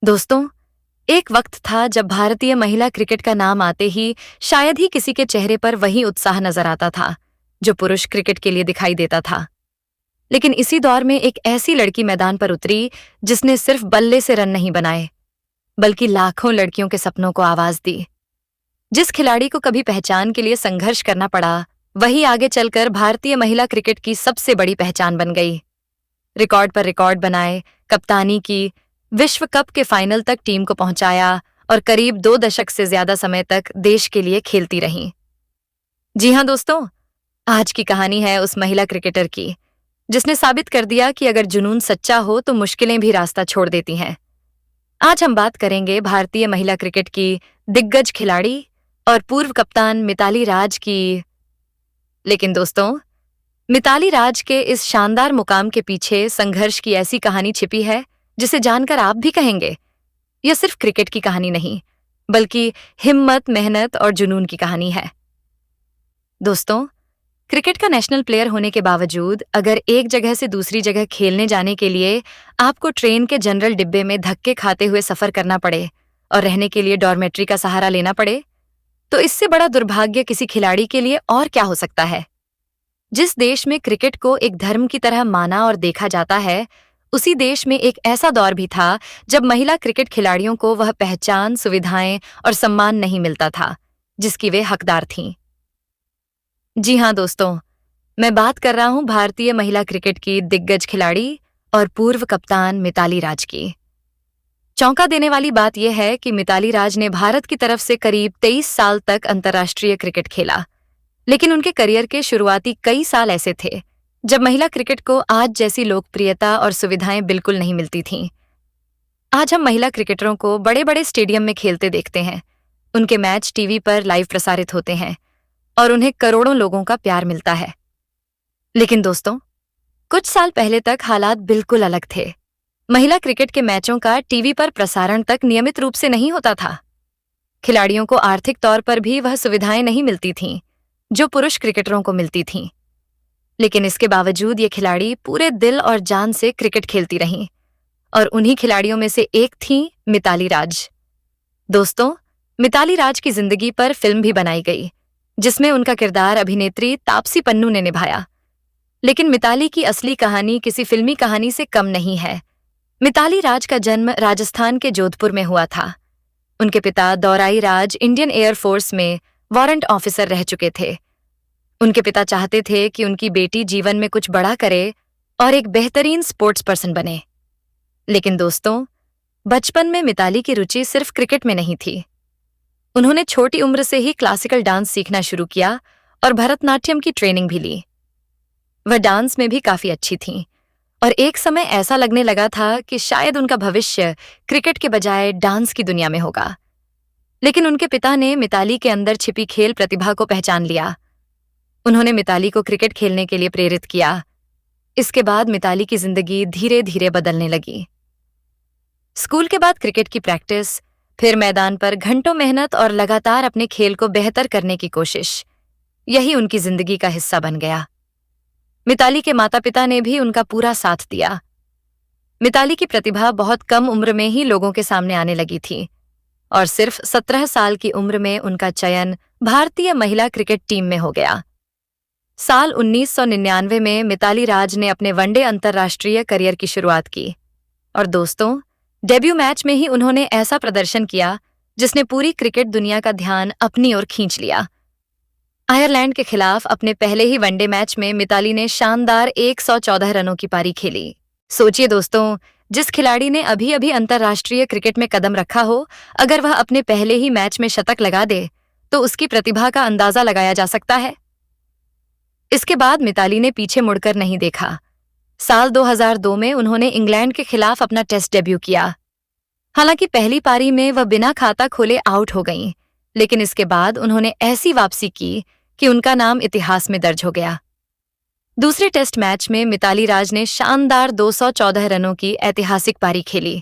दोस्तों, एक वक्त था जब भारतीय महिला क्रिकेट का नाम आते ही शायद ही किसी के चेहरे पर वही उत्साह नजर आता था जो पुरुष क्रिकेट के लिए दिखाई देता था। लेकिन इसी दौर में एक ऐसी लड़की मैदान पर उतरी जिसने सिर्फ बल्ले से रन नहीं बनाए, बल्कि लाखों लड़कियों के सपनों को आवाज दी। जिस खिलाड़ी को कभी पहचान के लिए संघर्ष करना पड़ा, वही आगे चलकर भारतीय महिला क्रिकेट की सबसे बड़ी पहचान बन गई। रिकॉर्ड पर रिकॉर्ड बनाए, कप्तानी की, विश्व कप के फाइनल तक टीम को पहुंचाया और करीब 2 दशक से ज्यादा समय तक देश के लिए खेलती रहीं। जी हां दोस्तों, आज की कहानी है उस महिला क्रिकेटर की जिसने साबित कर दिया कि अगर जुनून सच्चा हो तो मुश्किलें भी रास्ता छोड़ देती हैं। आज हम बात करेंगे भारतीय महिला क्रिकेट की दिग्गज खिलाड़ी और पूर्व कप्तान मिताली राज की। लेकिन दोस्तों, मिताली राज के इस शानदार मुकाम के पीछे संघर्ष की ऐसी कहानी छिपी है जिसे जानकर आप भी कहेंगे, यह सिर्फ क्रिकेट की कहानी नहीं, बल्कि हिम्मत, मेहनत और जुनून की कहानी है। दोस्तों, क्रिकेट का नेशनल प्लेयर होने के बावजूद अगर एक जगह से दूसरी जगह खेलने जाने के लिए आपको ट्रेन के जनरल डिब्बे में धक्के खाते हुए सफर करना पड़े और रहने के लिए डॉर्मेट्री का सहारा लेना पड़े, तो इससे बड़ा दुर्भाग्य किसी खिलाड़ी के लिए और क्या हो सकता है। जिस देश में क्रिकेट को एक धर्म की तरह माना और देखा जाता है, उसी देश में एक ऐसा दौर भी था जब महिला क्रिकेट खिलाड़ियों को वह पहचान, सुविधाएं और सम्मान नहीं मिलता था जिसकी वे हकदार थीं। जी हां दोस्तों, मैं बात कर रहा हूं भारतीय महिला क्रिकेट की दिग्गज खिलाड़ी और पूर्व कप्तान मिताली राज की। चौंका देने वाली बात यह है कि मिताली राज ने भारत की तरफ से करीब 23 साल तक अंतर्राष्ट्रीय क्रिकेट खेला, लेकिन उनके करियर के शुरुआती कई साल ऐसे थे जब महिला क्रिकेट को आज जैसी लोकप्रियता और सुविधाएं बिल्कुल नहीं मिलती थीं। आज हम महिला क्रिकेटरों को बड़े बड़े स्टेडियम में खेलते देखते हैं, उनके मैच टीवी पर लाइव प्रसारित होते हैं और उन्हें करोड़ों लोगों का प्यार मिलता है। लेकिन दोस्तों, कुछ साल पहले तक हालात बिल्कुल अलग थे। महिला क्रिकेट के मैचों का टीवी पर प्रसारण तक नियमित रूप से नहीं होता था। खिलाड़ियों को आर्थिक तौर पर भी वह सुविधाएं नहीं मिलती थीं जो पुरुष क्रिकेटरों को मिलती थीं। लेकिन इसके बावजूद ये खिलाड़ी पूरे दिल और जान से क्रिकेट खेलती रहीं और उन्हीं खिलाड़ियों में से एक थीं मिताली राज। दोस्तों, मिताली राज की जिंदगी पर फिल्म भी बनाई गई जिसमें उनका किरदार अभिनेत्री तापसी पन्नू ने निभाया। लेकिन मिताली की असली कहानी किसी फिल्मी कहानी से कम नहीं है। मिताली राज का जन्म राजस्थान के जोधपुर में हुआ था। उनके पिता दौराई राज इंडियन एयरफोर्स में वारंट ऑफिसर रह चुके थे। उनके पिता चाहते थे कि उनकी बेटी जीवन में कुछ बड़ा करे और एक बेहतरीन स्पोर्ट्स पर्सन बने। लेकिन दोस्तों, बचपन में मिताली की रुचि सिर्फ क्रिकेट में नहीं थी। उन्होंने छोटी उम्र से ही क्लासिकल डांस सीखना शुरू किया और भरतनाट्यम की ट्रेनिंग भी ली। वह डांस में भी काफी अच्छी थीं और एक समय ऐसा लगने लगा था कि शायद उनका भविष्य क्रिकेट के बजाय डांस की दुनिया में होगा। लेकिन उनके पिता ने मिताली के अंदर छिपी खेल प्रतिभा को पहचान लिया। उन्होंने मिताली को क्रिकेट खेलने के लिए प्रेरित किया। इसके बाद मिताली की जिंदगी धीरे धीरे बदलने लगी। स्कूल के बाद क्रिकेट की प्रैक्टिस, फिर मैदान पर घंटों मेहनत और लगातार अपने खेल को बेहतर करने की कोशिश, यही उनकी जिंदगी का हिस्सा बन गया। मिताली के माता पिता ने भी उनका पूरा साथ दिया। मिताली की प्रतिभा बहुत कम उम्र में ही लोगों के सामने आने लगी थी और सिर्फ 17 साल की उम्र में उनका चयन भारतीय महिला क्रिकेट टीम में हो गया। साल 1999 में मिताली राज ने अपने वनडे अंतर्राष्ट्रीय करियर की शुरुआत की और दोस्तों, डेब्यू मैच में ही उन्होंने ऐसा प्रदर्शन किया जिसने पूरी क्रिकेट दुनिया का ध्यान अपनी ओर खींच लिया। आयरलैंड के खिलाफ अपने पहले ही वनडे मैच में मिताली ने शानदार 114 रनों की पारी खेली। सोचिए दोस्तों, जिस खिलाड़ी ने अभी अभी अंतर्राष्ट्रीय क्रिकेट में कदम रखा हो, अगर वह अपने पहले ही मैच में शतक लगा दे तो उसकी प्रतिभा का अंदाजा लगाया जा सकता है। इसके बाद मिताली ने पीछे मुड़कर नहीं देखा। साल 2002 में उन्होंने इंग्लैंड के खिलाफ अपना टेस्ट डेब्यू किया। हालांकि पहली पारी में वह बिना खाता खोले आउट हो गईं, लेकिन इसके बाद उन्होंने ऐसी वापसी की कि उनका नाम इतिहास में दर्ज हो गया। दूसरे टेस्ट मैच में मिताली राज ने शानदार 214 रनों की ऐतिहासिक पारी खेली।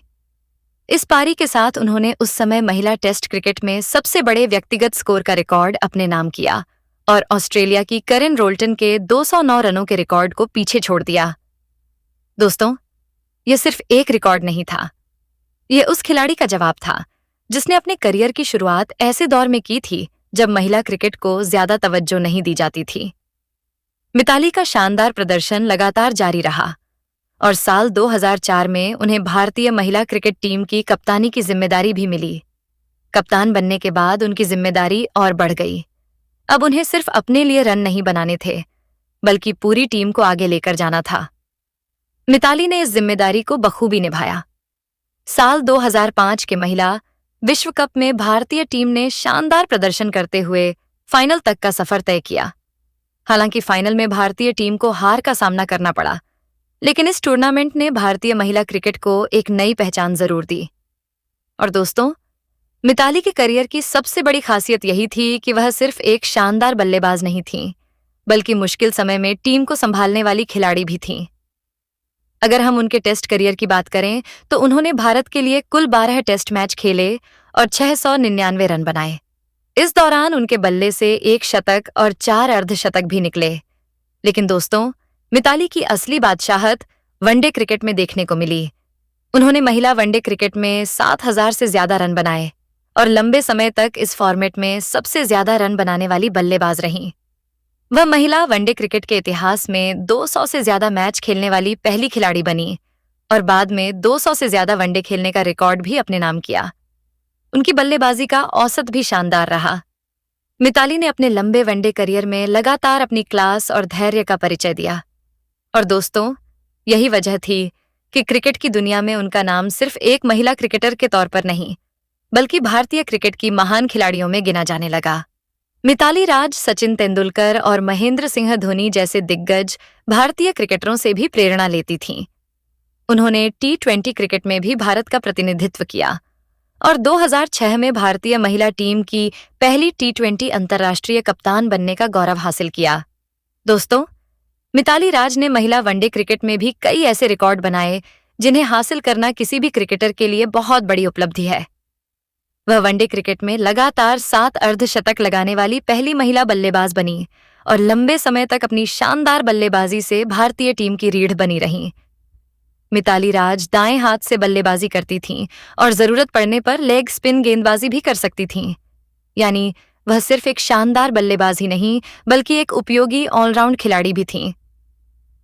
इस पारी के साथ उन्होंने उस समय महिला टेस्ट क्रिकेट में सबसे बड़े व्यक्तिगत स्कोर का रिकॉर्ड अपने नाम किया और ऑस्ट्रेलिया की करेन रोल्टन के 209 रनों के रिकॉर्ड को पीछे छोड़ दिया। दोस्तों, यह सिर्फ एक रिकॉर्ड नहीं था, ये उस खिलाड़ी का जवाब था जिसने अपने करियर की शुरुआत ऐसे दौर में की थी जब महिला क्रिकेट को ज्यादा तवज्जो नहीं दी जाती थी। मिताली का शानदार प्रदर्शन लगातार जारी रहा और साल 2004 में उन्हें भारतीय महिला क्रिकेट टीम की कप्तानी की जिम्मेदारी भी मिली। कप्तान बनने के बाद उनकी जिम्मेदारी और बढ़ गई। अब उन्हें सिर्फ अपने लिए रन नहीं बनाने थे, बल्कि पूरी टीम को आगे लेकर जाना था। मिताली ने इस जिम्मेदारी को बखूबी निभाया। साल 2005 के महिला विश्व कप में भारतीय टीम ने शानदार प्रदर्शन करते हुए फाइनल तक का सफर तय किया। हालांकि फाइनल में भारतीय टीम को हार का सामना करना पड़ा, लेकिन इस टूर्नामेंट ने भारतीय महिला क्रिकेट को एक नई पहचान जरूर दी। और दोस्तों, मिताली के करियर की सबसे बड़ी खासियत यही थी कि वह सिर्फ एक शानदार बल्लेबाज नहीं थीं, बल्कि मुश्किल समय में टीम को संभालने वाली खिलाड़ी भी थीं। अगर हम उनके टेस्ट करियर की बात करें तो उन्होंने भारत के लिए कुल 12 टेस्ट मैच खेले और 699 रन बनाए। इस दौरान उनके बल्ले से 1 शतक और 4 अर्धशतक भी निकले। लेकिन दोस्तों, मिताली की असली बादशाहत वनडे क्रिकेट में देखने को मिली। उन्होंने महिला वनडे क्रिकेट में 7000 से ज्यादा रन बनाए और लंबे समय तक इस फॉर्मेट में सबसे ज्यादा रन बनाने वाली बल्लेबाज रहीं। वह महिला वनडे क्रिकेट के इतिहास में 200 से ज्यादा मैच खेलने वाली पहली खिलाड़ी बनी और बाद में 200 से ज्यादा वनडे खेलने का रिकॉर्ड भी अपने नाम किया। उनकी बल्लेबाजी का औसत भी शानदार रहा। मिताली ने अपने लंबे वनडे करियर में लगातार अपनी क्लास और धैर्य का परिचय दिया। और दोस्तों, यही वजह थी कि क्रिकेट की दुनिया में उनका नाम सिर्फ एक महिला क्रिकेटर के तौर पर नहीं, बल्कि भारतीय क्रिकेट की महान खिलाड़ियों में गिना जाने लगा। मिताली राज सचिन तेंदुलकर और महेंद्र सिंह धोनी जैसे दिग्गज भारतीय क्रिकेटरों से भी प्रेरणा लेती थीं। उन्होंने T20 क्रिकेट में भी भारत का प्रतिनिधित्व किया और 2006 में भारतीय महिला टीम की पहली T20 अंतर्राष्ट्रीय कप्तान बनने का गौरव हासिल किया। दोस्तों, मिताली राज ने महिला वनडे क्रिकेट में भी कई ऐसे रिकॉर्ड बनाए जिन्हें हासिल करना किसी भी क्रिकेटर के लिए बहुत बड़ी उपलब्धि है। वह वनडे क्रिकेट में लगातार 7 अर्धशतक लगाने वाली पहली महिला बल्लेबाज बनी और लंबे समय तक अपनी शानदार बल्लेबाजी से भारतीय टीम की रीढ़ बनी रहीं। मिताली राज दाएं हाथ से बल्लेबाजी करती थीं और जरूरत पड़ने पर लेग स्पिन गेंदबाजी भी कर सकती थीं। यानी वह सिर्फ एक शानदार बल्लेबाज ही नहीं, बल्कि एक उपयोगी ऑलराउंड खिलाड़ी भी थीं।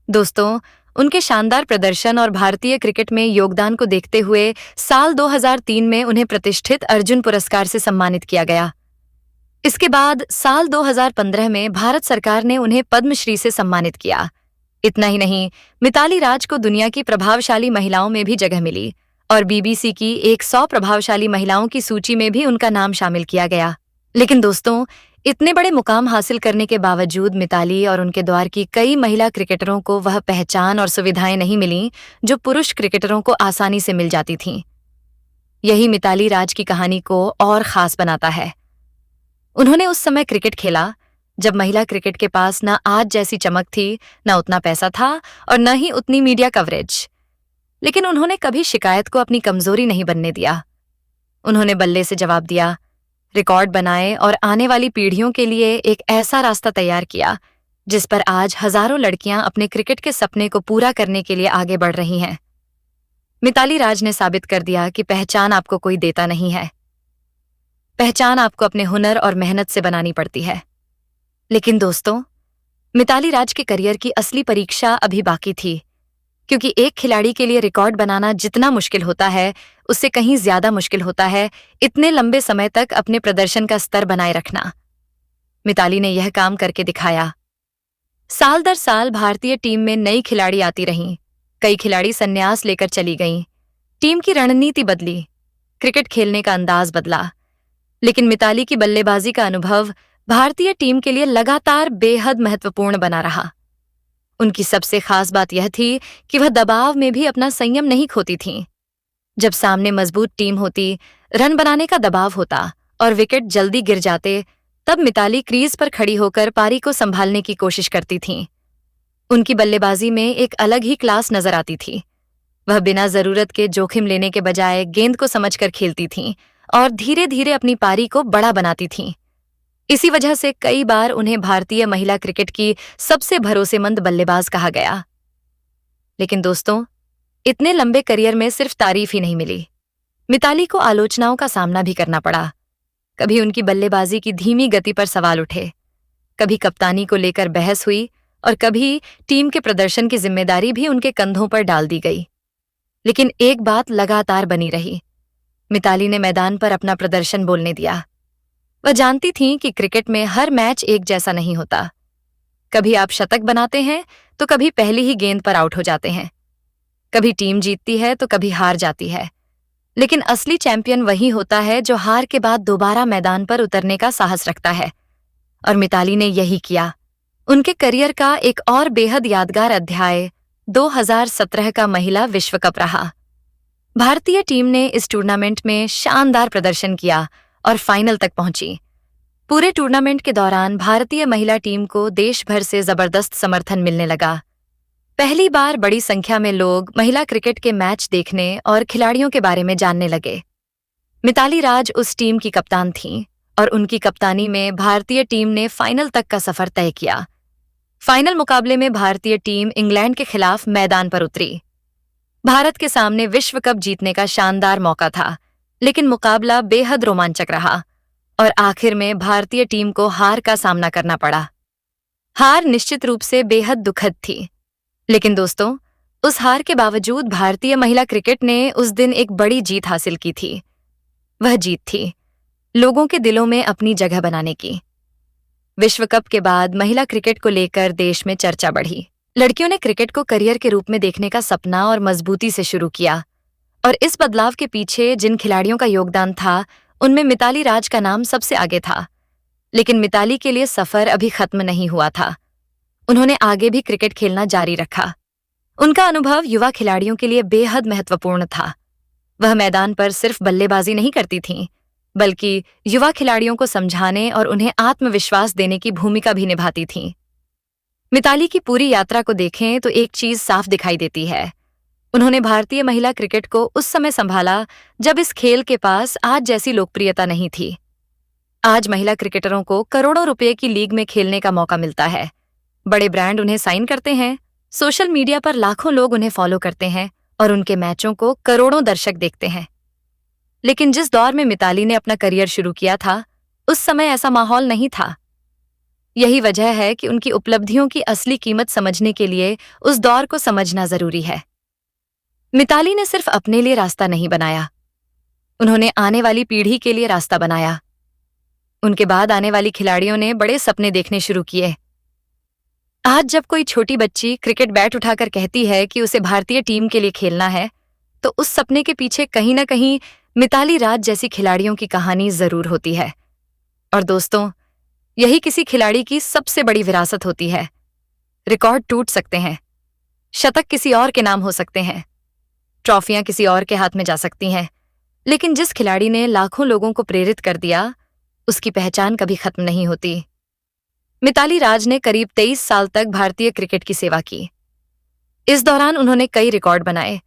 दोस्तों, उनके शानदार प्रदर्शन और भारतीय क्रिकेट में योगदान को देखते हुए साल 2003 में उन्हें प्रतिष्ठित अर्जुन पुरस्कार से सम्मानित किया गया। इसके बाद साल 2015 में भारत सरकार ने उन्हें पद्मश्री से सम्मानित किया। इतना ही नहीं, मिताली राज को दुनिया की प्रभावशाली महिलाओं में भी जगह मिली और BBC की 100 प्रभावशाली महिलाओं की सूची में भी उनका नाम शामिल किया गया। लेकिन दोस्तों, इतने बड़े मुकाम हासिल करने के बावजूद मिताली और उनके दौर की कई महिला क्रिकेटरों को वह पहचान और सुविधाएं नहीं मिलीं जो पुरुष क्रिकेटरों को आसानी से मिल जाती थीं। यही मिताली राज की कहानी को और खास बनाता है। उन्होंने उस समय क्रिकेट खेला जब महिला क्रिकेट के पास न आज जैसी चमक थी, न उतना पैसा था और न ही उतनी मीडिया कवरेज। लेकिन उन्होंने कभी शिकायत को अपनी कमजोरी नहीं बनने दिया। उन्होंने बल्ले से जवाब दिया, रिकॉर्ड बनाए और आने वाली पीढ़ियों के लिए एक ऐसा रास्ता तैयार किया जिस पर आज हजारों लड़कियां अपने क्रिकेट के सपने को पूरा करने के लिए आगे बढ़ रही हैं। मिताली राज ने साबित कर दिया कि पहचान आपको कोई देता नहीं है। पहचान आपको अपने हुनर और मेहनत से बनानी पड़ती है। लेकिन दोस्तों, मिताली राज के करियर की असली परीक्षा अभी बाकी थी, क्योंकि एक खिलाड़ी के लिए रिकॉर्ड बनाना जितना मुश्किल होता है, उससे कहीं ज्यादा मुश्किल होता है इतने लंबे समय तक अपने प्रदर्शन का स्तर बनाए रखना। मिताली ने यह काम करके दिखाया। साल दर साल भारतीय टीम में नई खिलाड़ी आती रहीं। कई खिलाड़ी संन्यास लेकर चली गईं। टीम की रणनीति बदली, क्रिकेट खेलने का अंदाज बदला। लेकिन मिताली की बल्लेबाजी का अनुभव भारतीय टीम के लिए लगातार बेहद महत्वपूर्ण बना रहा। उनकी सबसे खास बात यह थी कि वह दबाव में भी अपना संयम नहीं खोती थीं। जब सामने मजबूत टीम होती, रन बनाने का दबाव होता और विकेट जल्दी गिर जाते, तब मिताली क्रीज पर खड़ी होकर पारी को संभालने की कोशिश करती थीं। उनकी बल्लेबाजी में एक अलग ही क्लास नजर आती थी। वह बिना जरूरत के जोखिम लेने के बजाय गेंद को समझकर खेलती थीं और धीरे धीरे अपनी पारी को बड़ा बनाती थीं। इसी वजह से कई बार उन्हें भारतीय महिला क्रिकेट की सबसे भरोसेमंद बल्लेबाज कहा गया। लेकिन दोस्तों, इतने लंबे करियर में सिर्फ तारीफ ही नहीं मिली। मिताली को आलोचनाओं का सामना भी करना पड़ा। कभी उनकी बल्लेबाजी की धीमी गति पर सवाल उठे, कभी कप्तानी को लेकर बहस हुई और कभी टीम के प्रदर्शन की जिम्मेदारी भी उनके कंधों पर डाल दी गई। लेकिन एक बात लगातार बनी रही, मिताली ने मैदान पर अपना प्रदर्शन बोलने दिया। वह जानती थीं कि क्रिकेट में हर मैच एक जैसा नहीं होता। कभी आप शतक बनाते हैं तो कभी पहली ही गेंद पर आउट हो जाते हैं, कभी टीम जीतती है तो कभी हार जाती है। लेकिन असली चैंपियन वही होता है जो हार के बाद दोबारा मैदान पर उतरने का साहस रखता है, और मिताली ने यही किया। उनके करियर का एक और बेहद यादगार अध्याय 2017 का महिला विश्व कप रहा। भारतीय टीम ने इस टूर्नामेंट में शानदार प्रदर्शन किया और फाइनल तक पहुंची। पूरे टूर्नामेंट के दौरान भारतीय महिला टीम को देश भर से जबरदस्त समर्थन मिलने लगा। पहली बार बड़ी संख्या में लोग महिला क्रिकेट के मैच देखने और खिलाड़ियों के बारे में जानने लगे। मिताली राज उस टीम की कप्तान थीं और उनकी कप्तानी में भारतीय टीम ने फाइनल तक का सफर तय किया। फाइनल मुकाबले में भारतीय टीम इंग्लैंड के खिलाफ मैदान पर उतरी। भारत के सामने विश्व कप जीतने का शानदार मौका था, लेकिन मुकाबला बेहद रोमांचक रहा और आखिर में भारतीय टीम को हार का सामना करना पड़ा। हार निश्चित रूप से बेहद दुखद थी, लेकिन दोस्तों, उस हार के बावजूद भारतीय महिला क्रिकेट ने उस दिन एक बड़ी जीत हासिल की थी। वह जीत थी लोगों के दिलों में अपनी जगह बनाने की। विश्व कप के बाद महिला क्रिकेट को लेकर देश में चर्चा बढ़ी। लड़कियों ने क्रिकेट को करियर के रूप में देखने का सपना और मजबूती से शुरू किया, और इस बदलाव के पीछे जिन खिलाड़ियों का योगदान था, उनमें मिताली राज का नाम सबसे आगे था। लेकिन मिताली के लिए सफर अभी खत्म नहीं हुआ था। उन्होंने आगे भी क्रिकेट खेलना जारी रखा। उनका अनुभव युवा खिलाड़ियों के लिए बेहद महत्वपूर्ण था। वह मैदान पर सिर्फ बल्लेबाजी नहीं करती थीं, बल्कि युवा खिलाड़ियों को समझाने और उन्हें आत्मविश्वास देने की भूमिका भी निभाती थीं। मिताली की पूरी यात्रा को देखें तो एक चीज साफ दिखाई देती है। उन्होंने भारतीय महिला क्रिकेट को उस समय संभाला जब इस खेल के पास आज जैसी लोकप्रियता नहीं थी। आज महिला क्रिकेटरों को करोड़ों रुपए की लीग में खेलने का मौका मिलता है। बड़े ब्रांड उन्हें साइन करते हैं, सोशल मीडिया पर लाखों लोग उन्हें फॉलो करते हैं और उनके मैचों को करोड़ों दर्शक देखते हैं। लेकिन जिस दौर में मिताली ने अपना करियर शुरू किया था, उस समय ऐसा माहौल नहीं था। यही वजह है कि उनकी उपलब्धियों की असली कीमत समझने के लिए उस दौर को समझना जरूरी है। मिताली ने सिर्फ अपने लिए रास्ता नहीं बनाया, उन्होंने आने वाली पीढ़ी के लिए रास्ता बनाया। उनके बाद आने वाली खिलाड़ियों ने बड़े सपने देखने शुरू किए। आज जब कोई छोटी बच्ची क्रिकेट बैट उठाकर कहती है कि उसे भारतीय टीम के लिए खेलना है, तो उस सपने के पीछे कहीं ना कहीं मिताली राज जैसी खिलाड़ियों की कहानी जरूर होती है। और दोस्तों, यही किसी खिलाड़ी की सबसे बड़ी विरासत होती है। रिकॉर्ड टूट सकते हैं, शतक किसी और के नाम हो सकते हैं, ट्रॉफियां किसी और के हाथ में जा सकती हैं, लेकिन जिस खिलाड़ी ने लाखों लोगों को प्रेरित कर दिया, उसकी पहचान कभी खत्म नहीं होती। मिताली राज ने करीब 23 साल तक भारतीय क्रिकेट की सेवा की। इस दौरान उन्होंने कई रिकॉर्ड बनाए,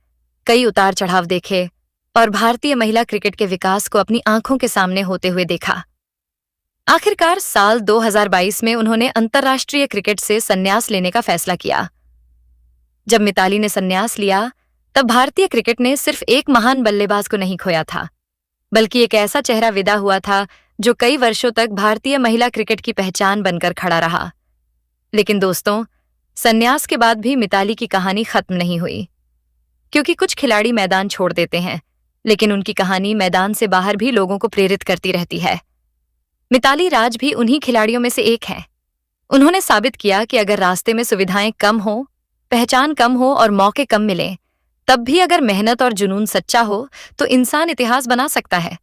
कई उतार चढ़ाव देखे और भारतीय महिला क्रिकेट के विकास को अपनी आंखों के सामने होते हुए देखा। आखिरकार साल 2022 में उन्होंने अंतर्राष्ट्रीय क्रिकेट से संन्यास लेने का फैसला किया। जब मिताली ने संन्यास लिया, तब भारतीय क्रिकेट ने सिर्फ एक महान बल्लेबाज को नहीं खोया था, बल्कि एक ऐसा चेहरा विदा हुआ था जो कई वर्षों तक भारतीय महिला क्रिकेट की पहचान बनकर खड़ा रहा। लेकिन दोस्तों, संन्यास के बाद भी मिताली की कहानी खत्म नहीं हुई, क्योंकि कुछ खिलाड़ी मैदान छोड़ देते हैं, लेकिन उनकी कहानी मैदान से बाहर भी लोगों को प्रेरित करती रहती है। मिताली राज भी उन्हीं खिलाड़ियों में से एक हैं। उन्होंने साबित किया कि अगर रास्ते में सुविधाएं कम हो, पहचान कम हो और मौके कम मिले, तब भी अगर मेहनत और जुनून सच्चा हो तो इंसान इतिहास बना सकता है।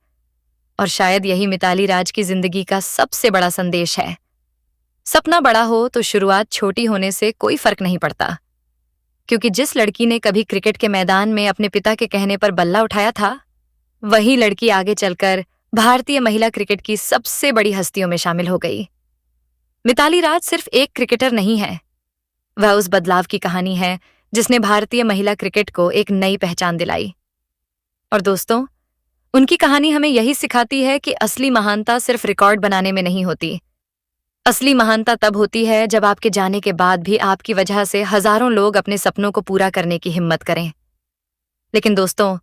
और शायद यही मिताली राज की जिंदगी का सबसे बड़ा संदेश है। सपना बड़ा हो तो शुरुआत छोटी होने से कोई फर्क नहीं पड़ता, क्योंकि जिस लड़की ने कभी क्रिकेट के मैदान में अपने पिता के कहने पर बल्ला उठाया था, वही लड़की आगे चलकर भारतीय महिला क्रिकेट की सबसे बड़ी हस्तियों में शामिल हो गई। मिताली राज सिर्फ एक क्रिकेटर नहीं है, वह उस बदलाव की कहानी है जिसने भारतीय महिला क्रिकेट को एक नई पहचान दिलाई। और दोस्तों, उनकी कहानी हमें यही सिखाती है कि असली महानता सिर्फ रिकॉर्ड बनाने में नहीं होती। असली महानता तब होती है जब आपके जाने के बाद भी आपकी वजह से हजारों लोग अपने सपनों को पूरा करने की हिम्मत करें। लेकिन दोस्तों,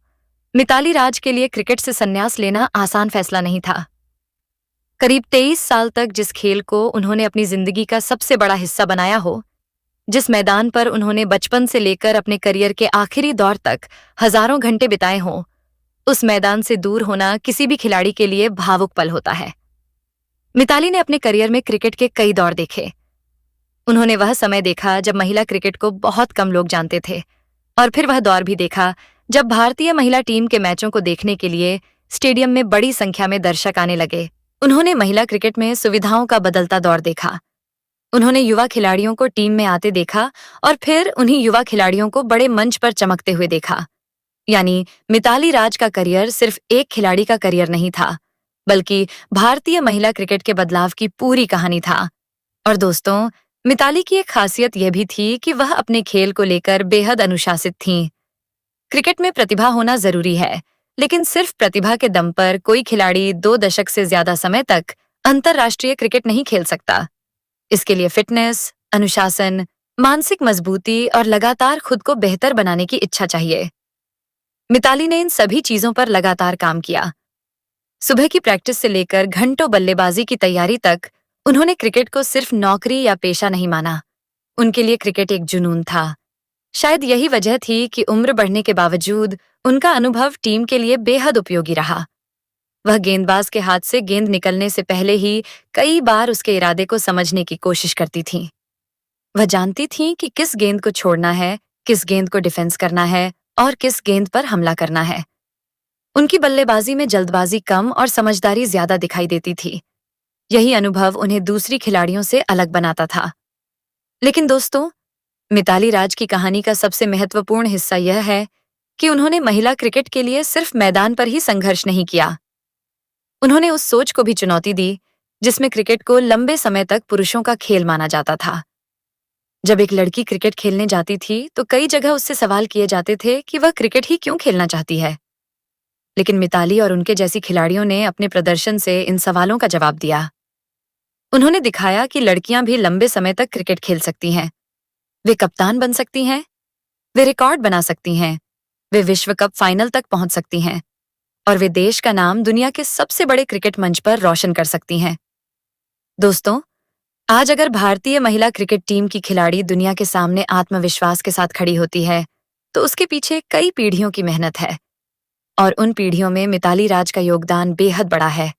मिताली राज के लिए क्रिकेट से संन्यास लेना आसान फैसला नहीं था। करीब 23 साल तक जिस खेल को उन्होंने अपनी जिंदगी का सबसे बड़ा हिस्सा बनाया हो, जिस मैदान पर उन्होंने बचपन से लेकर अपने करियर के आखिरी दौर तक हजारों घंटे बिताए हों, उस मैदान से दूर होना किसी भी खिलाड़ी के लिए भावुक पल होता है। मिताली ने अपने करियर में क्रिकेट के कई दौर देखे। उन्होंने वह समय देखा जब महिला क्रिकेट को बहुत कम लोग जानते थे, और फिर वह दौर भी देखा जब भारतीय महिला टीम के मैचों को देखने के लिए स्टेडियम में बड़ी संख्या में दर्शक आने लगे। उन्होंने महिला क्रिकेट में सुविधाओं का बदलता दौर देखा। उन्होंने युवा खिलाड़ियों को टीम में आते देखा और फिर उन्हीं युवा खिलाड़ियों को बड़े मंच पर चमकते हुए देखा। यानी मिताली राज का करियर सिर्फ एक खिलाड़ी का करियर नहीं था, बल्कि भारतीय महिला क्रिकेट के बदलाव की पूरी कहानी था। और दोस्तों, मिताली की एक खासियत यह भी थी कि वह अपने खेल को लेकर बेहद अनुशासित थीं। क्रिकेट में प्रतिभा होना जरूरी है, लेकिन सिर्फ प्रतिभा के दम पर कोई खिलाड़ी 2 दशक से ज्यादा समय तक अंतर्राष्ट्रीय क्रिकेट नहीं खेल सकता। इसके लिए फिटनेस, अनुशासन, मानसिक मजबूती और लगातार खुद को बेहतर बनाने की इच्छा चाहिए। मिताली ने इन सभी चीजों पर लगातार काम किया। सुबह की प्रैक्टिस से लेकर घंटों बल्लेबाजी की तैयारी तक उन्होंने क्रिकेट को सिर्फ नौकरी या पेशा नहीं माना। उनके लिए क्रिकेट एक जुनून था। शायद यही वजह थी कि उम्र बढ़ने के बावजूद उनका अनुभव टीम के लिए बेहद उपयोगी रहा। वह गेंदबाज के हाथ से गेंद निकलने से पहले ही कई बार उसके इरादे को समझने की कोशिश करती थीं। वह जानती थीं कि किस गेंद को छोड़ना है, किस गेंद को डिफेंस करना है और किस गेंद पर हमला करना है। उनकी बल्लेबाजी में जल्दबाजी कम और समझदारी ज्यादा दिखाई देती थी। यही अनुभव उन्हें दूसरी खिलाड़ियों से अलग बनाता था। लेकिन दोस्तों, मिताली राज की कहानी का सबसे महत्वपूर्ण हिस्सा यह है कि उन्होंने महिला क्रिकेट के लिए सिर्फ मैदान पर ही संघर्ष नहीं किया। उन्होंने उस सोच को भी चुनौती दी जिसमें क्रिकेट को लंबे समय तक पुरुषों का खेल माना जाता था। जब एक लड़की क्रिकेट खेलने जाती थी तो कई जगह उससे सवाल किए जाते थे कि वह क्रिकेट ही क्यों खेलना चाहती है। लेकिन मिताली और उनके जैसी खिलाड़ियों ने अपने प्रदर्शन से इन सवालों का जवाब दिया। उन्होंने दिखाया कि लड़कियां भी लंबे समय तक क्रिकेट खेल सकती हैं। वे कप्तान बन सकती हैं, वे रिकॉर्ड बना सकती हैं, वे विश्व कप फाइनल तक पहुंच सकती हैं और वे देश का नाम दुनिया के सबसे बड़े क्रिकेट मंच पर रोशन कर सकती हैं। दोस्तों, आज अगर भारतीय महिला क्रिकेट टीम की खिलाड़ी दुनिया के सामने आत्मविश्वास के साथ खड़ी होती है, तो उसके पीछे कई पीढ़ियों की मेहनत है और उन पीढ़ियों में मिताली राज का योगदान बेहद बड़ा है।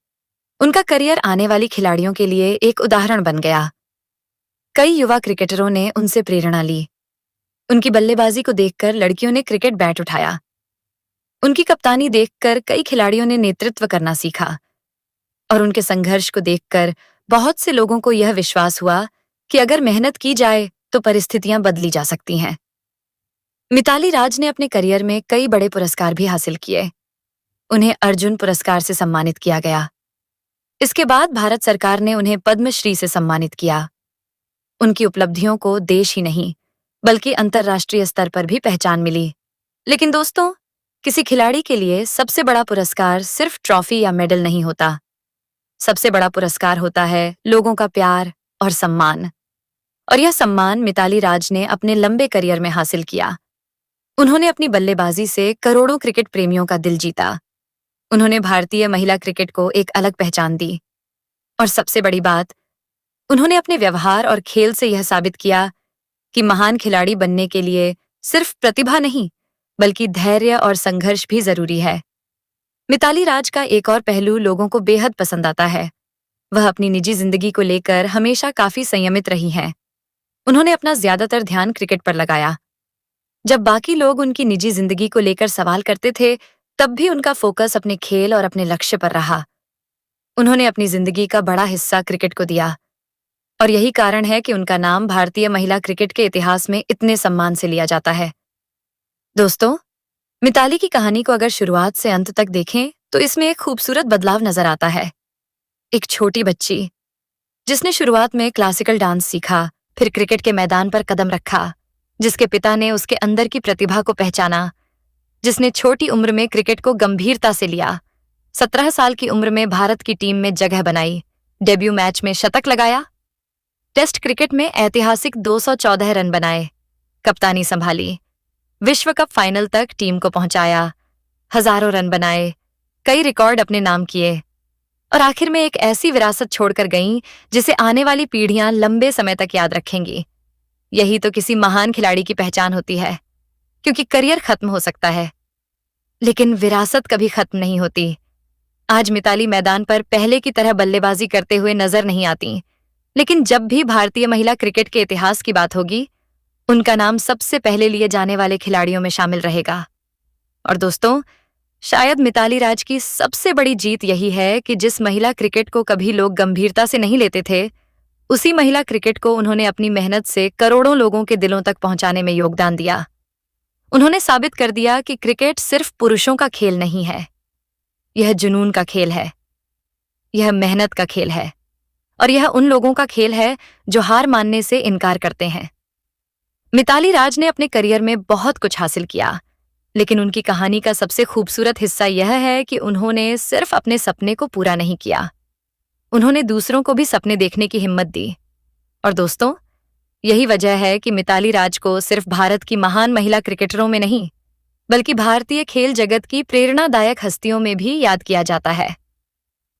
उनका करियर आने वाली खिलाड़ियों के लिए एक उदाहरण बन गया। कई युवा क्रिकेटरों ने उनसे प्रेरणा ली। उनकी बल्लेबाजी को देखकर लड़कियों ने क्रिकेट बैट उठाया। उनकी कप्तानी देखकर कई खिलाड़ियों ने नेतृत्व करना सीखा और उनके संघर्ष को देखकर बहुत से लोगों को यह विश्वास हुआ कि अगर मेहनत की जाए तो परिस्थितियां बदली जा सकती हैं। मिताली राज ने अपने करियर में कई बड़े पुरस्कार भी हासिल किए। उन्हें अर्जुन पुरस्कार से सम्मानित किया गया। इसके बाद भारत सरकार ने उन्हें पद्मश्री से सम्मानित किया। उनकी उपलब्धियों को देश ही नहीं बल्कि अंतर्राष्ट्रीय स्तर पर भी पहचान मिली। लेकिन दोस्तों, किसी खिलाड़ी के लिए सबसे बड़ा पुरस्कार सिर्फ ट्रॉफी या मेडल नहीं होता। सबसे बड़ा पुरस्कार होता है लोगों का प्यार और सम्मान। और यह सम्मान मिताली राज ने अपने लंबे करियर में हासिल किया। उन्होंने अपनी बल्लेबाजी से करोड़ों क्रिकेट प्रेमियों का दिल जीता। उन्होंने भारतीय महिला क्रिकेट को एक अलग पहचान दी। और सबसे बड़ी बात, उन्होंने अपने व्यवहार और खेल से यह साबित किया कि महान खिलाड़ी बनने के लिए सिर्फ प्रतिभा नहीं बल्कि धैर्य और संघर्ष भी जरूरी है। मिताली राज का एक और पहलू लोगों को बेहद पसंद आता है। वह अपनी निजी जिंदगी को लेकर हमेशा काफी संयमित रही हैं। उन्होंने अपना ज्यादातर ध्यान क्रिकेट पर लगाया। जब बाकी लोग उनकी निजी जिंदगी को लेकर सवाल करते थे, तब भी उनका फोकस अपने खेल और अपने लक्ष्य पर रहा। उन्होंने अपनी जिंदगी का बड़ा हिस्सा क्रिकेट को दिया और यही कारण है कि उनका नाम भारतीय महिला क्रिकेट के इतिहास में इतने सम्मान से लिया जाता है। दोस्तों, मिताली की कहानी को अगर शुरुआत से अंत तक देखें तो इसमें एक खूबसूरत बदलाव नजर आता है। एक छोटी बच्ची जिसने शुरुआत में क्लासिकल डांस सीखा, फिर क्रिकेट के मैदान पर कदम रखा, जिसके पिता ने उसके अंदर की प्रतिभा को पहचाना, जिसने छोटी उम्र में क्रिकेट को गंभीरता से लिया, 17 साल की उम्र में भारत की टीम में जगह बनाई, डेब्यू मैच में शतक लगाया, टेस्ट क्रिकेट में ऐतिहासिक 214 रन बनाए, कप्तानी संभाली, विश्व कप फाइनल तक टीम को पहुंचाया, हजारों रन बनाए, कई रिकॉर्ड अपने नाम किए और आखिर में एक ऐसी विरासत छोड़कर गईं जिसे आने वाली पीढ़ियां लंबे समय तक याद रखेंगी। यही तो किसी महान खिलाड़ी की पहचान होती है, क्योंकि करियर खत्म हो सकता है, लेकिन विरासत कभी खत्म नहीं होती। आज मिताली मैदान पर पहले की तरह बल्लेबाजी करते हुए नजर नहीं आती, लेकिन जब भी भारतीय महिला क्रिकेट के इतिहास की बात होगी, उनका नाम सबसे पहले लिए जाने वाले खिलाड़ियों में शामिल रहेगा। और दोस्तों, शायद मिताली राज की सबसे बड़ी जीत यही है कि जिस महिला क्रिकेट को कभी लोग गंभीरता से नहीं लेते थे, उसी महिला क्रिकेट को उन्होंने अपनी मेहनत से करोड़ों लोगों के दिलों तक पहुंचाने में योगदान दिया। उन्होंने साबित कर दिया कि क्रिकेट सिर्फ पुरुषों का खेल नहीं है, यह जुनून का खेल है, यह मेहनत का खेल है और यह उन लोगों का खेल है जो हार मानने से इनकार करते हैं। मिताली राज ने अपने करियर में बहुत कुछ हासिल किया, लेकिन उनकी कहानी का सबसे खूबसूरत हिस्सा यह है कि उन्होंने सिर्फ अपने सपने को पूरा नहीं किया, उन्होंने दूसरों को भी सपने देखने की हिम्मत दी। और दोस्तों, यही वजह है कि मिताली राज को सिर्फ भारत की महान महिला क्रिकेटरों में नहीं, बल्कि भारतीय खेल जगत की प्रेरणादायक हस्तियों में भी याद किया जाता है।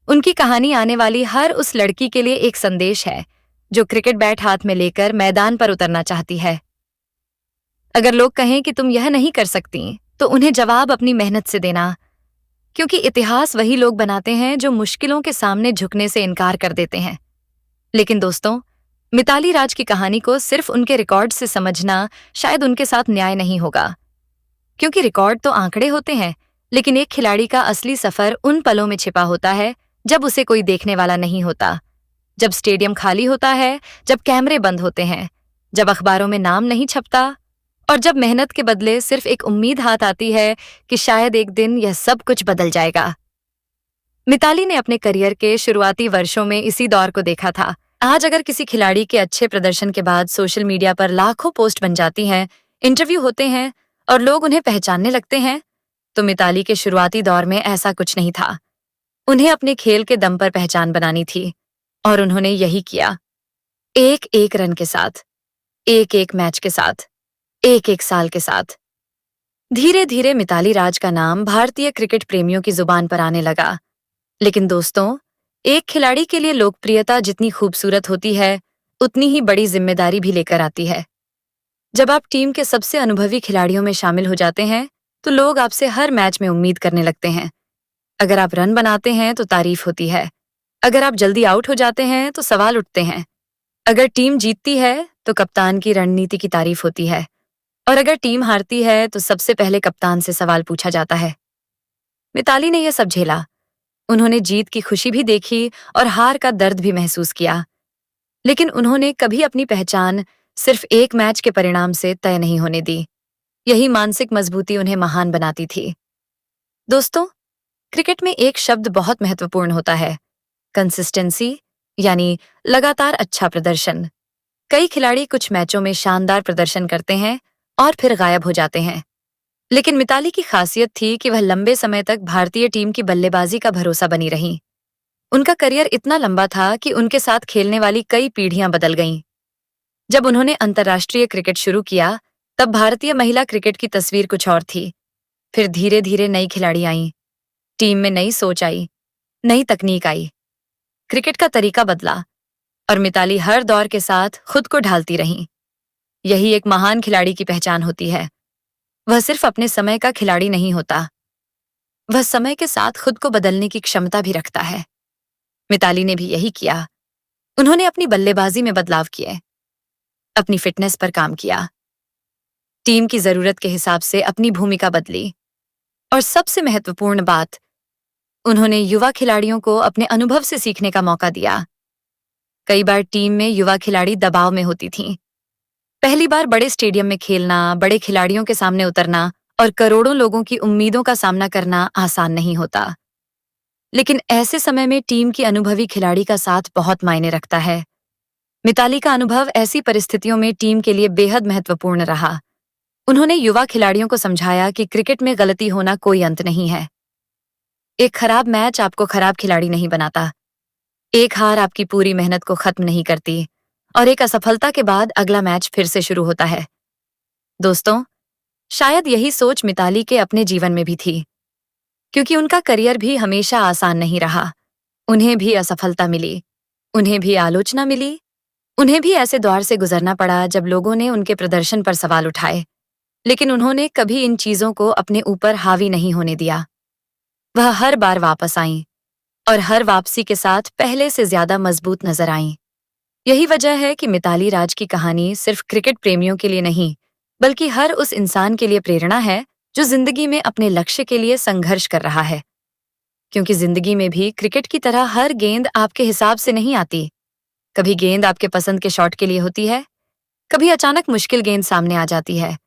उनकी कहानी आने वाली हर उस लड़की के लिए एक संदेश है जो क्रिकेट बैट हाथ में लेकर मैदान पर उतरना चाहती है। अगर लोग कहें कि तुम यह नहीं कर सकती, तो उन्हें जवाब अपनी मेहनत से देना, क्योंकि इतिहास वही लोग बनाते हैं जो मुश्किलों के सामने झुकने से इनकार कर देते हैं। लेकिन दोस्तों, मिताली राज की कहानी को सिर्फ उनके रिकॉर्ड से समझना शायद उनके साथ न्याय नहीं होगा, क्योंकि रिकॉर्ड तो आंकड़े होते हैं, लेकिन एक खिलाड़ी का असली सफर उन पलों में छिपा होता है जब उसे कोई देखने वाला नहीं होता, जब स्टेडियम खाली होता है, जब कैमरे बंद होते हैं, जब अखबारों में नाम नहीं छपता और जब मेहनत के बदले सिर्फ एक उम्मीद हाथ आती है कि शायद एक दिन यह सब कुछ बदल जाएगा। मिताली ने अपने करियर के शुरुआती वर्षों में इसी दौर को देखा था। आज अगर किसी खिलाड़ी के अच्छे प्रदर्शन के बाद सोशल मीडिया पर लाखों पोस्ट बन जाती हैं, इंटरव्यू होते हैं और लोग उन्हें पहचानने लगते हैं, तो मिताली के शुरुआती दौर में ऐसा कुछ नहीं था। उन्हें अपने खेल के दम पर पहचान बनानी थी और उन्होंने यही किया। एक एक रन के साथ, एक एक मैच के साथ, एक एक साल के साथ। धीरे धीरे मिताली राज का नाम भारतीय क्रिकेट प्रेमियों की जुबान पर आने लगा। लेकिन दोस्तों, एक खिलाड़ी के लिए लोकप्रियता जितनी खूबसूरत होती है, उतनी ही बड़ी जिम्मेदारी भी लेकर आती है। जब आप टीम के सबसे अनुभवी खिलाड़ियों में शामिल हो जाते हैं, तो लोग आपसे हर मैच में उम्मीद करने लगते हैं। अगर आप रन बनाते हैं तो तारीफ होती है, अगर आप जल्दी आउट हो जाते हैं तो सवाल उठते हैं, अगर टीम जीतती है तो कप्तान की रणनीति की तारीफ होती है, और अगर टीम हारती है तो सबसे पहले कप्तान से सवाल पूछा जाता है। मिताली ने यह सब झेला। उन्होंने जीत की खुशी भी देखी और हार का दर्द भी महसूस किया, लेकिन उन्होंने कभी अपनी पहचान सिर्फ एक मैच के परिणाम से तय नहीं होने दी। यही मानसिक मजबूती उन्हें महान बनाती थी। दोस्तों, क्रिकेट में एक शब्द बहुत महत्वपूर्ण होता है, कंसिस्टेंसी, यानी लगातार अच्छा प्रदर्शन। कई खिलाड़ी कुछ मैचों में शानदार प्रदर्शन करते हैं और फिर गायब हो जाते हैं, लेकिन मिताली की खासियत थी कि वह लंबे समय तक भारतीय टीम की बल्लेबाजी का भरोसा बनी रहीं। उनका करियर इतना लंबा था कि उनके साथ खेलने वाली कई पीढ़ियां बदल गईं। जब उन्होंने अंतर्राष्ट्रीय क्रिकेट शुरू किया, तब भारतीय महिला क्रिकेट की तस्वीर कुछ और थी। फिर धीरे धीरे नई खिलाड़ी आईं, टीम में नई सोच आई, नई तकनीक आई, क्रिकेट का तरीका बदला और मिताली हर दौर के साथ खुद को ढालती रहीं। यही एक महान खिलाड़ी की पहचान होती है। वह सिर्फ अपने समय का खिलाड़ी नहीं होता, वह समय के साथ खुद को बदलने की क्षमता भी रखता है। मिताली ने भी यही किया। उन्होंने अपनी बल्लेबाजी में बदलाव किए, अपनी फिटनेस पर काम किया, टीम की जरूरत के हिसाब से अपनी भूमिका बदली और सबसे महत्वपूर्ण बात, उन्होंने युवा खिलाड़ियों को अपने अनुभव से सीखने का मौका दिया। कई बार टीम में युवा खिलाड़ी दबाव में होती थीं। पहली बार बड़े स्टेडियम में खेलना, बड़े खिलाड़ियों के सामने उतरना और करोड़ों लोगों की उम्मीदों का सामना करना आसान नहीं होता। लेकिन ऐसे समय में टीम की अनुभवी खिलाड़ी का साथ बहुत मायने रखता है। मिताली का अनुभव ऐसी परिस्थितियों में टीम के लिए बेहद महत्वपूर्ण रहा। उन्होंने युवा खिलाड़ियों को समझाया कि क्रिकेट में गलती होना कोई अंत नहीं है। एक खराब मैच आपको खराब खिलाड़ी नहीं बनाता, एक हार आपकी पूरी मेहनत को खत्म नहीं करती और एक असफलता के बाद अगला मैच फिर से शुरू होता है। दोस्तों, शायद यही सोच मिताली के अपने जीवन में भी थी। क्योंकि उनका करियर भी हमेशा आसान नहीं रहा। उन्हें भी असफलता मिली, उन्हें भी आलोचना मिली, उन्हें भी ऐसे दौर से गुजरना पड़ा जब लोगों ने उनके प्रदर्शन पर सवाल उठाए। लेकिन उन्होंने कभी इन चीजों को अपने ऊपर हावी नहीं होने दिया। वह हर बार वापस आईं और हर वापसी के साथ पहले से ज्यादा मजबूत नजर आईं। यही वजह है कि मिताली राज की कहानी सिर्फ क्रिकेट प्रेमियों के लिए नहीं, बल्कि हर उस इंसान के लिए प्रेरणा है जो जिंदगी में अपने लक्ष्य के लिए संघर्ष कर रहा है। क्योंकि जिंदगी में भी क्रिकेट की तरह हर गेंद आपके हिसाब से नहीं आती। कभी गेंद आपके पसंद के शॉट के लिए होती है, कभी अचानक मुश्किल गेंद सामने आ जाती है,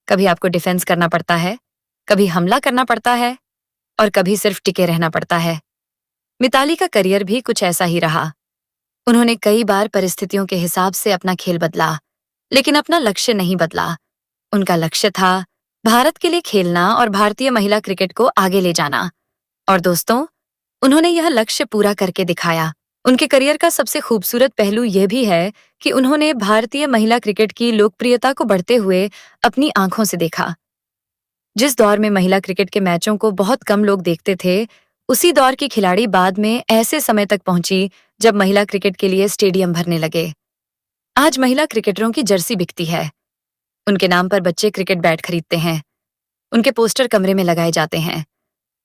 कभी आपको डिफेंस करना पड़ता है, कभी हमला करना पड़ता है और कभी सिर्फ टिके रहना पड़ता है। मिताली का करियर भी कुछ ऐसा ही रहा। उन्होंने कई बार परिस्थितियों के हिसाब से अपना खेल बदला, लेकिन अपना लक्ष्य नहीं बदला। उनका लक्ष्य था भारत के लिए खेलना और भारतीय महिला क्रिकेट को आगे ले जाना। और दोस्तों, उन्होंने यह लक्ष्य पूरा करके दिखाया। उनके करियर का सबसे खूबसूरत पहलू यह भी है कि उन्होंने भारतीय महिला क्रिकेट की लोकप्रियता को बढ़ते हुए अपनी आंखों से देखा। जिस दौर में महिला क्रिकेट के मैचों को बहुत कम लोग देखते थे, उसी दौर की खिलाड़ी बाद में ऐसे समय तक पहुंची जब महिला क्रिकेट के लिए स्टेडियम भरने लगे। आज महिला क्रिकेटरों की जर्सी बिकती है, उनके नाम पर बच्चे क्रिकेट बैट खरीदते हैं, उनके पोस्टर कमरे में लगाए जाते हैं,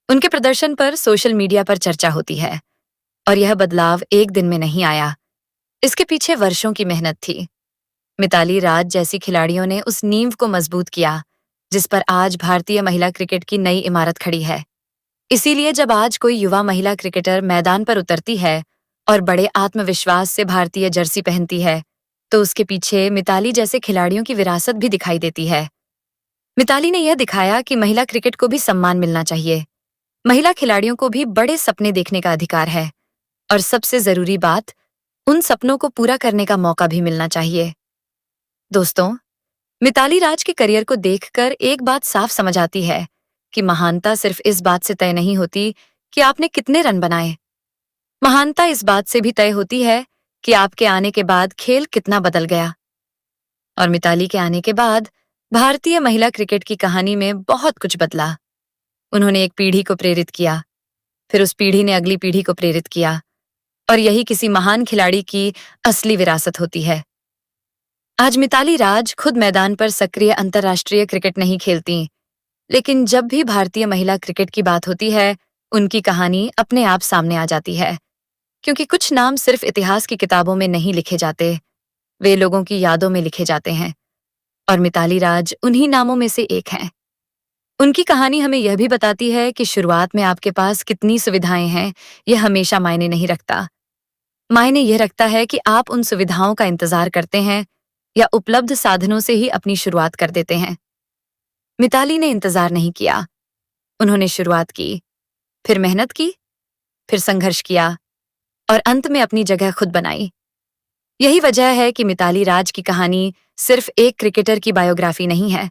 उनके प्रदर्शन पर सोशल मीडिया पर चर्चा होती है। और यह बदलाव एक दिन में नहीं आया, इसके पीछे वर्षों की मेहनत थी। मिताली राज जैसी खिलाड़ियों ने उस नींव को मजबूत किया जिस पर आज भारतीय महिला क्रिकेट की नई इमारत खड़ी है। इसीलिए जब आज कोई युवा महिला क्रिकेटर मैदान पर उतरती है और बड़े आत्मविश्वास से भारतीय जर्सी पहनती है, तो उसके पीछे मिताली जैसे खिलाड़ियों की विरासत भी दिखाई देती है। मिताली ने यह दिखाया कि महिला क्रिकेट को भी सम्मान मिलना चाहिए। महिला खिलाड़ियों को भी बड़े सपने देखने का अधिकार है और सबसे जरूरी बात, उन सपनों को पूरा करने का मौका भी मिलना चाहिए। दोस्तों, मिताली राज के करियर को देखकर एक बात साफ समझ आती है कि महानता सिर्फ इस बात से तय नहीं होती कि आपने कितने रन बनाए। महानता इस बात से भी तय होती है कि आपके आने के बाद खेल कितना बदल गया। और मिताली के आने के बाद भारतीय महिला क्रिकेट की कहानी में बहुत कुछ बदला। उन्होंने एक पीढ़ी को प्रेरित किया, फिर उस पीढ़ी ने अगली पीढ़ी को प्रेरित किया, और यही किसी महान खिलाड़ी की असली विरासत होती है। आज मिताली राज खुद मैदान पर सक्रिय अंतर्राष्ट्रीय क्रिकेट नहीं खेलती, लेकिन जब भी भारतीय महिला क्रिकेट की बात होती है, उनकी कहानी अपने आप सामने आ जाती है। क्योंकि कुछ नाम सिर्फ इतिहास की किताबों में नहीं लिखे जाते, वे लोगों की यादों में लिखे जाते हैं। और मिताली राज उन्हीं नामों में से एक हैं। उनकी कहानी हमें यह भी बताती है कि शुरुआत में आपके पास कितनी सुविधाएं हैं, यह हमेशा मायने नहीं रखता। मायने यह रखता है कि आप उन सुविधाओं का इंतजार करते हैं या उपलब्ध साधनों से ही अपनी शुरुआत कर देते हैं। मिताली ने इंतजार नहीं किया, उन्होंने शुरुआत की, फिर मेहनत की, फिर संघर्ष किया और अंत में अपनी जगह खुद बनाई। यही वजह है कि मिताली राज की कहानी सिर्फ एक क्रिकेटर की बायोग्राफी नहीं है।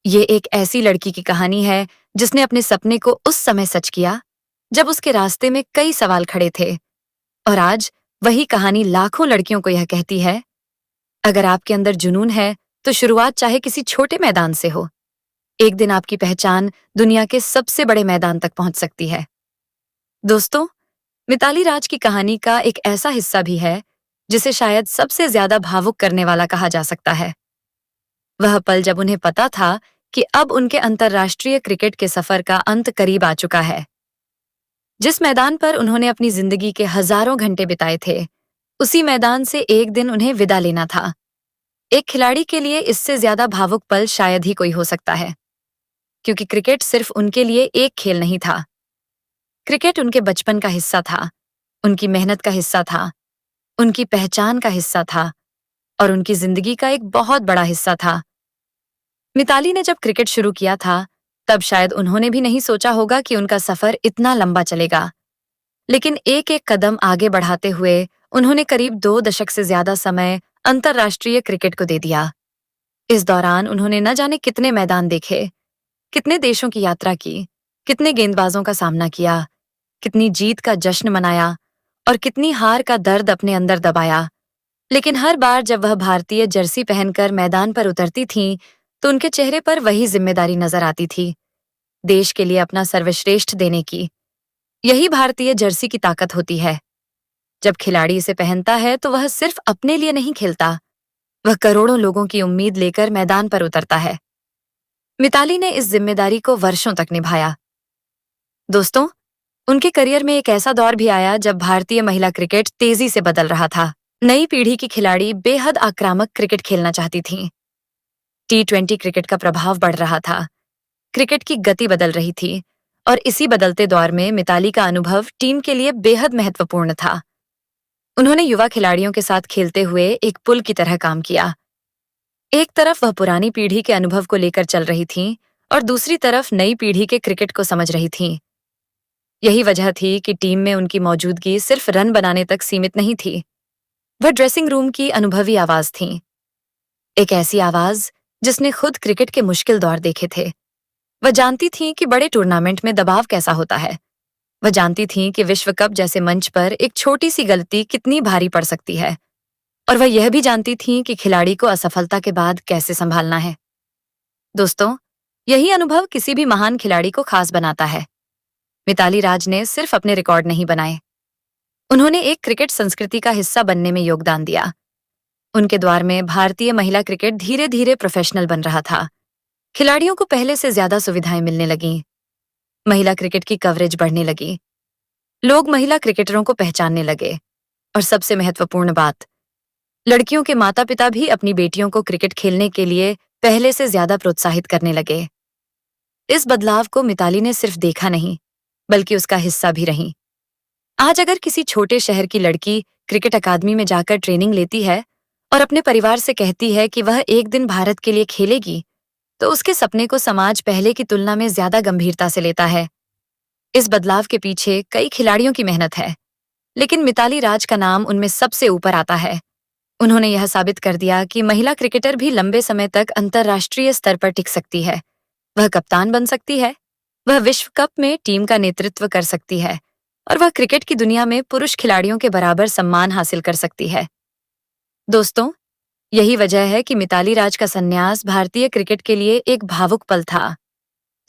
ये एक ऐसी लड़की की कहानी है जिसने अपने सपने को उस समय सच किया जब उसके रास्ते में कई सवाल खड़े थे। और आज वही कहानी लाखों लड़कियों को यह कहती है, अगर आपके अंदर जुनून है तो शुरुआत चाहे किसी छोटे मैदान से हो, एक दिन आपकी पहचान दुनिया के सबसे बड़े मैदान तक पहुंच सकती है। दोस्तों, मिताली राज की कहानी का एक ऐसा हिस्सा भी है जिसे शायद सबसे ज्यादा भावुक करने वाला कहा जा सकता है। वह पल जब उन्हें पता था कि अब उनके अंतर्राष्ट्रीय क्रिकेट के सफर का अंत करीब आ चुका है। जिस मैदान पर उन्होंने अपनी जिंदगी के हजारों घंटे बिताए थे, उसी मैदान से एक दिन उन्हें विदा लेना था। एक खिलाड़ी के लिए इससे ज्यादा भावुक पल शायद ही कोई हो सकता है, क्योंकि क्रिकेट सिर्फ उनके लिए एक खेल नहीं था। क्रिकेट उनके बचपन का हिस्सा था, उनकी मेहनत का हिस्सा था, उनकी पहचान का हिस्सा था और उनकी जिंदगी का एक बहुत बड़ा हिस्सा था। मिताली ने जब क्रिकेट शुरू किया था, तब शायद उन्होंने भी नहीं सोचा होगा कि उनका सफर इतना लंबा चलेगा। लेकिन एक एक कदम आगे बढ़ाते हुए उन्होंने करीब 2 दशक से ज्यादा समय अंतर्राष्ट्रीय क्रिकेट को दे दिया। इस दौरान उन्होंने न जाने कितने मैदान देखे, कितने देशों की यात्रा की, कितने गेंदबाजों का सामना किया, कितनी जीत का जश्न मनाया और कितनी हार का दर्द अपने अंदर दबाया। लेकिन हर बार जब वह भारतीय जर्सी पहनकर मैदान पर उतरती थीं, तो उनके चेहरे पर वही जिम्मेदारी नजर आती थी। देश के लिए अपना सर्वश्रेष्ठ देने की। यही भारतीय जर्सी की ताकत होती है। जब खिलाड़ी इसे पहनता है तो वह सिर्फ अपने लिए नहीं खेलता, वह करोड़ों लोगों की उम्मीद लेकर मैदान पर उतरता है। मिताली ने इस जिम्मेदारी को वर्षों तक निभाया। दोस्तों, उनके करियर में एक ऐसा दौर भी आया जब भारतीय महिला क्रिकेट तेजी से बदल रहा था। नई पीढ़ी की खिलाड़ी बेहद आक्रामक क्रिकेट खेलना चाहती थीं। T20 क्रिकेट का प्रभाव बढ़ रहा था, क्रिकेट की गति बदल रही थी, और इसी बदलते दौर में मिताली का अनुभव टीम के लिए बेहद महत्वपूर्ण था। उन्होंने युवा खिलाड़ियों के साथ खेलते हुए एक पुल की तरह काम किया। एक तरफ वह पुरानी पीढ़ी के अनुभव को लेकर चल रही थीं और दूसरी तरफ नई पीढ़ी के क्रिकेट को समझ रही थीं। यही वजह थी कि टीम में उनकी मौजूदगी सिर्फ रन बनाने तक सीमित नहीं थी, वह ड्रेसिंग रूम की अनुभवी आवाज थी। एक ऐसी आवाज जिसने खुद क्रिकेट के मुश्किल दौर देखे थे। वह जानती थीं कि बड़े टूर्नामेंट में दबाव कैसा होता है। वह जानती थीं कि विश्व कप जैसे मंच पर एक छोटी सी गलती कितनी भारी पड़ सकती है, और वह यह भी जानती थीं कि खिलाड़ी को असफलता के बाद कैसे संभालना है। दोस्तों, यही अनुभव किसी भी महान खिलाड़ी को खास बनाता है। मिताली राज ने सिर्फ अपने रिकॉर्ड नहीं बनाए, उन्होंने एक क्रिकेट संस्कृति का हिस्सा बनने में योगदान दिया। उनके द्वार में भारतीय महिला क्रिकेट धीरे धीरे प्रोफेशनल बन रहा था। खिलाड़ियों को पहले से ज्यादा सुविधाएं मिलने लगीं। महिला क्रिकेट की कवरेज बढ़ने लगी। लोग महिला क्रिकेटरों को पहचानने लगे। और सबसे महत्वपूर्ण बात, लड़कियों के माता पिता भी अपनी बेटियों को क्रिकेट खेलने के लिए पहले से ज्यादा प्रोत्साहित करने लगे। इस बदलाव को मिताली ने सिर्फ देखा नहीं, बल्कि उसका हिस्सा भी रही। आज अगर किसी छोटे शहर की लड़की क्रिकेट अकादमी में जाकर ट्रेनिंग लेती है और अपने परिवार से कहती है कि वह एक दिन भारत के लिए खेलेगी, तो उसके सपने को समाज पहले की तुलना में ज्यादा गंभीरता से लेता है। इस बदलाव के पीछे कई खिलाड़ियों की मेहनत है, लेकिन मिताली राज का नाम उनमें सबसे ऊपर आता है। उन्होंने यह साबित कर दिया कि महिला क्रिकेटर भी लंबे समय तक अंतर्राष्ट्रीय स्तर पर टिक सकती है। वह कप्तान बन सकती है, वह विश्व कप में टीम का नेतृत्व कर सकती है, और वह क्रिकेट की दुनिया में पुरुष खिलाड़ियों के बराबर सम्मान हासिल कर सकती है। दोस्तों, यही वजह है कि मिताली राज का संन्यास भारतीय क्रिकेट के लिए एक भावुक पल था।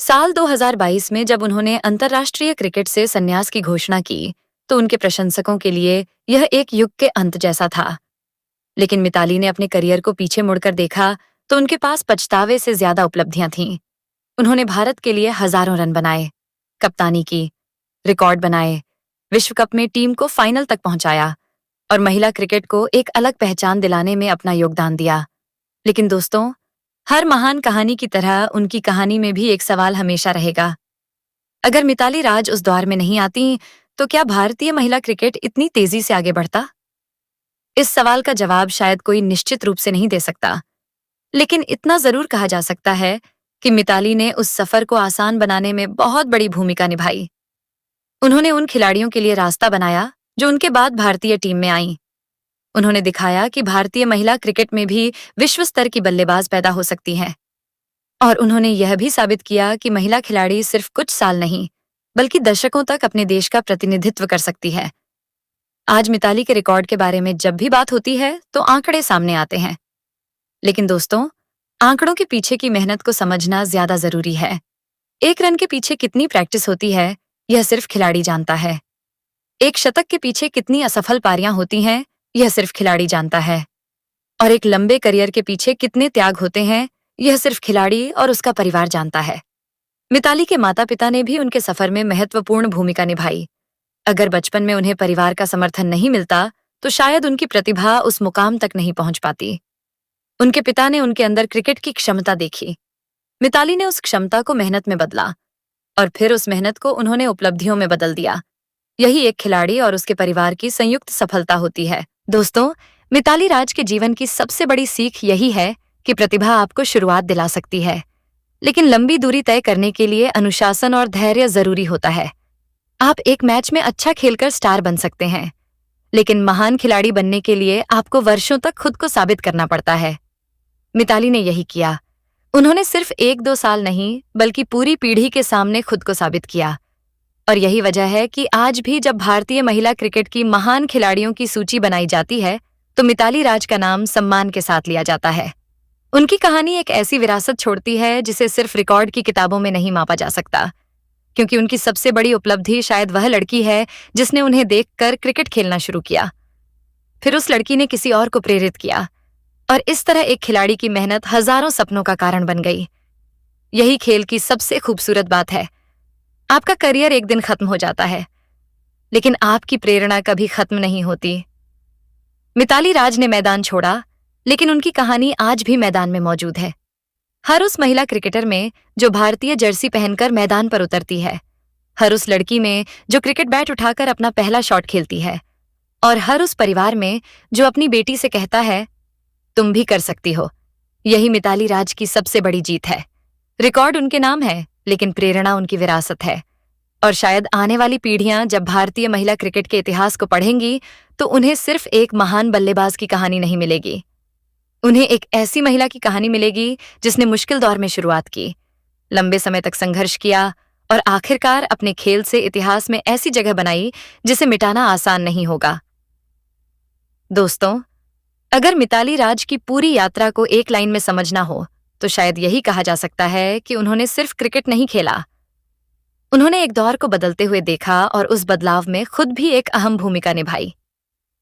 साल 2022 में जब उन्होंने अंतर्राष्ट्रीय क्रिकेट से संन्यास की घोषणा की, तो उनके प्रशंसकों के लिए यह एक युग के अंत जैसा था। लेकिन मिताली ने अपने करियर को पीछे मुड़कर देखा तो उनके पास पछतावे से ज्यादा उपलब्धियां थीं। उन्होंने भारत के लिए हजारों रन बनाए, कप्तानी की, रिकॉर्ड बनाए, विश्व कप में टीम को फाइनल तक पहुंचाया और महिला क्रिकेट को एक अलग पहचान दिलाने में अपना योगदान दिया। लेकिन दोस्तों, हर महान कहानी की तरह उनकी कहानी में भी एक सवाल हमेशा रहेगा। अगर मिताली राज उस दौर में नहीं आती, तो क्या भारतीय महिला क्रिकेट इतनी तेजी से आगे बढ़ता? इस सवाल का जवाब शायद कोई निश्चित रूप से नहीं दे सकता, लेकिन इतना जरूर कहा जा सकता है कि मिताली ने उस सफर को आसान बनाने में बहुत बड़ी भूमिका निभाई। उन्होंने उन खिलाड़ियों के लिए रास्ता बनाया जो उनके बाद भारतीय टीम में आईं। उन्होंने दिखाया कि भारतीय महिला क्रिकेट में भी विश्व स्तर की बल्लेबाज पैदा हो सकती हैं। और उन्होंने यह भी साबित किया कि महिला खिलाड़ी सिर्फ कुछ साल नहीं, बल्कि दशकों तक अपने देश का प्रतिनिधित्व कर सकती है। आज मिताली के रिकॉर्ड के बारे में जब भी बात होती है तो आंकड़े सामने आते हैं, लेकिन दोस्तों, आंकड़ों के पीछे की मेहनत को समझना ज्यादा जरूरी है। एक रन के पीछे कितनी प्रैक्टिस होती है, यह सिर्फ खिलाड़ी जानता है। एक शतक के पीछे कितनी असफल पारियां होती हैं, यह सिर्फ खिलाड़ी जानता है। और एक लंबे करियर के पीछे कितने त्याग होते हैं, यह सिर्फ खिलाड़ी और उसका परिवार जानता है। मिताली के माता पिता ने भी उनके सफर में महत्वपूर्ण भूमिका निभाई। अगर बचपन में उन्हें परिवार का समर्थन नहीं मिलता, तो शायद उनकी प्रतिभा उस मुकाम तक नहीं पहुंच पाती। उनके पिता ने उनके अंदर क्रिकेट की क्षमता देखी। मिताली ने उस क्षमता को मेहनत में बदला, और फिर उस मेहनत को उन्होंने उपलब्धियों में बदल दिया। यही एक खिलाड़ी और उसके परिवार की संयुक्त सफलता होती है। दोस्तों, मिताली राज के जीवन की सबसे बड़ी सीख यही है कि प्रतिभा आपको शुरुआत दिला सकती है, लेकिन लंबी दूरी तय करने के लिए अनुशासन और धैर्य जरूरी होता है। आप एक मैच में अच्छा खेलकर स्टार बन सकते हैं, लेकिन महान खिलाड़ी बनने के लिए आपको वर्षों तक खुद को साबित करना पड़ता है। मिताली ने यही किया। उन्होंने सिर्फ 1-2 साल नहीं, बल्कि पूरी पीढ़ी के सामने खुद को साबित किया। और यही वजह है कि आज भी जब भारतीय महिला क्रिकेट की महान खिलाड़ियों की सूची बनाई जाती है, तो मिताली राज का नाम सम्मान के साथ लिया जाता है। उनकी कहानी एक ऐसी विरासत छोड़ती है जिसे सिर्फ रिकॉर्ड की किताबों में नहीं मापा जा सकता, क्योंकि उनकी सबसे बड़ी उपलब्धि शायद वह लड़की है जिसने उन्हें देखकर क्रिकेट खेलना शुरू किया। फिर उस लड़की ने किसी और को प्रेरित किया, और इस तरह एक खिलाड़ी की मेहनत हजारों सपनों का कारण बन गई। यही खेल की सबसे खूबसूरत बात है। आपका करियर एक दिन खत्म हो जाता है, लेकिन आपकी प्रेरणा कभी खत्म नहीं होती। मिताली राज ने मैदान छोड़ा, लेकिन उनकी कहानी आज भी मैदान में मौजूद है। हर उस महिला क्रिकेटर में जो भारतीय जर्सी पहनकर मैदान पर उतरती है, हर उस लड़की में जो क्रिकेट बैट उठाकर अपना पहला शॉट खेलती है, और हर उस परिवार में जो अपनी बेटी से कहता है, तुम भी कर सकती हो। यही मिताली राज की सबसे बड़ी जीत है। रिकॉर्ड उनके नाम है, लेकिन प्रेरणा उनकी विरासत है। और शायद आने वाली पीढ़ियां जब भारतीय महिला क्रिकेट के इतिहास को पढ़ेंगी तो उन्हें सिर्फ एक महान बल्लेबाज की कहानी नहीं मिलेगी, उन्हें एक ऐसी महिला की कहानी मिलेगी जिसने मुश्किल दौर में शुरुआत की, लंबे समय तक संघर्ष किया, और आखिरकार अपने खेल से इतिहास में ऐसी जगह बनाई जिसे मिटाना आसान नहीं होगा। दोस्तों, अगर मिताली राज की पूरी यात्रा को एक लाइन में समझना हो तो शायद यही कहा जा सकता है कि उन्होंने सिर्फ क्रिकेट नहीं खेला, उन्होंने एक दौर को बदलते हुए देखा और उस बदलाव में खुद भी एक अहम भूमिका निभाई।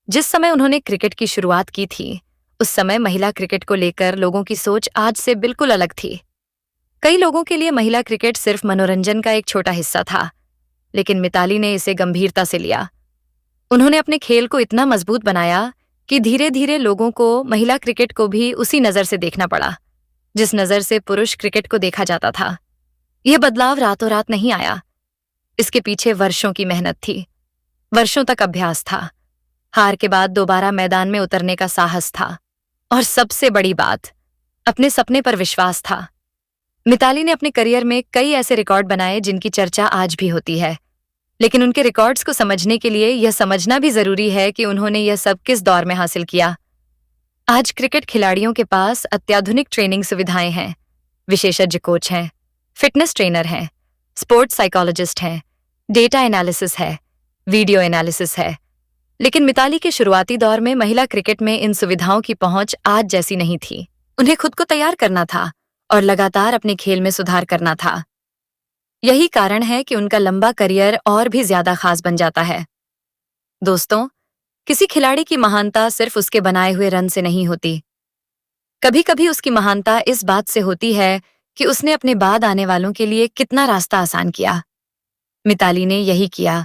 जिस समय उन्होंने क्रिकेट की शुरुआत की थी, उस समय महिला क्रिकेट को लेकर लोगों की सोच आज से बिल्कुल अलग थी। कई लोगों के लिए महिला क्रिकेट सिर्फ मनोरंजन का एक छोटा हिस्सा था, लेकिन मिताली ने इसे गंभीरता से लिया। उन्होंने अपने खेल को इतना मजबूत बनाया कि धीरे धीरे लोगों को महिला क्रिकेट को भी उसी नजर से देखना पड़ा जिस नजर से पुरुष क्रिकेट को देखा जाता था। यह बदलाव रातों रात नहीं आया, इसके पीछे वर्षों की मेहनत थी, वर्षों तक अभ्यास था, हार के बाद दोबारा मैदान में उतरने का साहस था, और सबसे बड़ी बात, अपने सपने पर विश्वास था। मिताली ने अपने करियर में कई ऐसे रिकॉर्ड बनाए जिनकी चर्चा आज भी होती है, लेकिन उनके रिकॉर्ड्स को समझने के लिए यह समझना भी जरूरी है कि उन्होंने यह सब किस दौर में हासिल किया। आज क्रिकेट खिलाड़ियों के पास अत्याधुनिक ट्रेनिंग सुविधाएं हैं, विशेषज्ञ कोच हैं, फिटनेस ट्रेनर हैं, स्पोर्ट्स साइकोलॉजिस्ट हैं, डेटा एनालिसिस है, वीडियो एनालिसिस है। लेकिन मिताली के शुरुआती दौर में महिला क्रिकेट में इन सुविधाओं की पहुंच आज जैसी नहीं थी। उन्हें खुद को तैयार करना था और लगातार अपने खेल में सुधार करना था। यही कारण है कि उनका लंबा करियर और भी ज्यादा खास बन जाता है। दोस्तों, किसी खिलाड़ी की महानता सिर्फ उसके बनाए हुए रन से नहीं होती। कभी कभी उसकी महानता इस बात से होती है कि उसने अपने बाद आने वालों के लिए कितना रास्ता आसान किया। मिताली ने यही किया।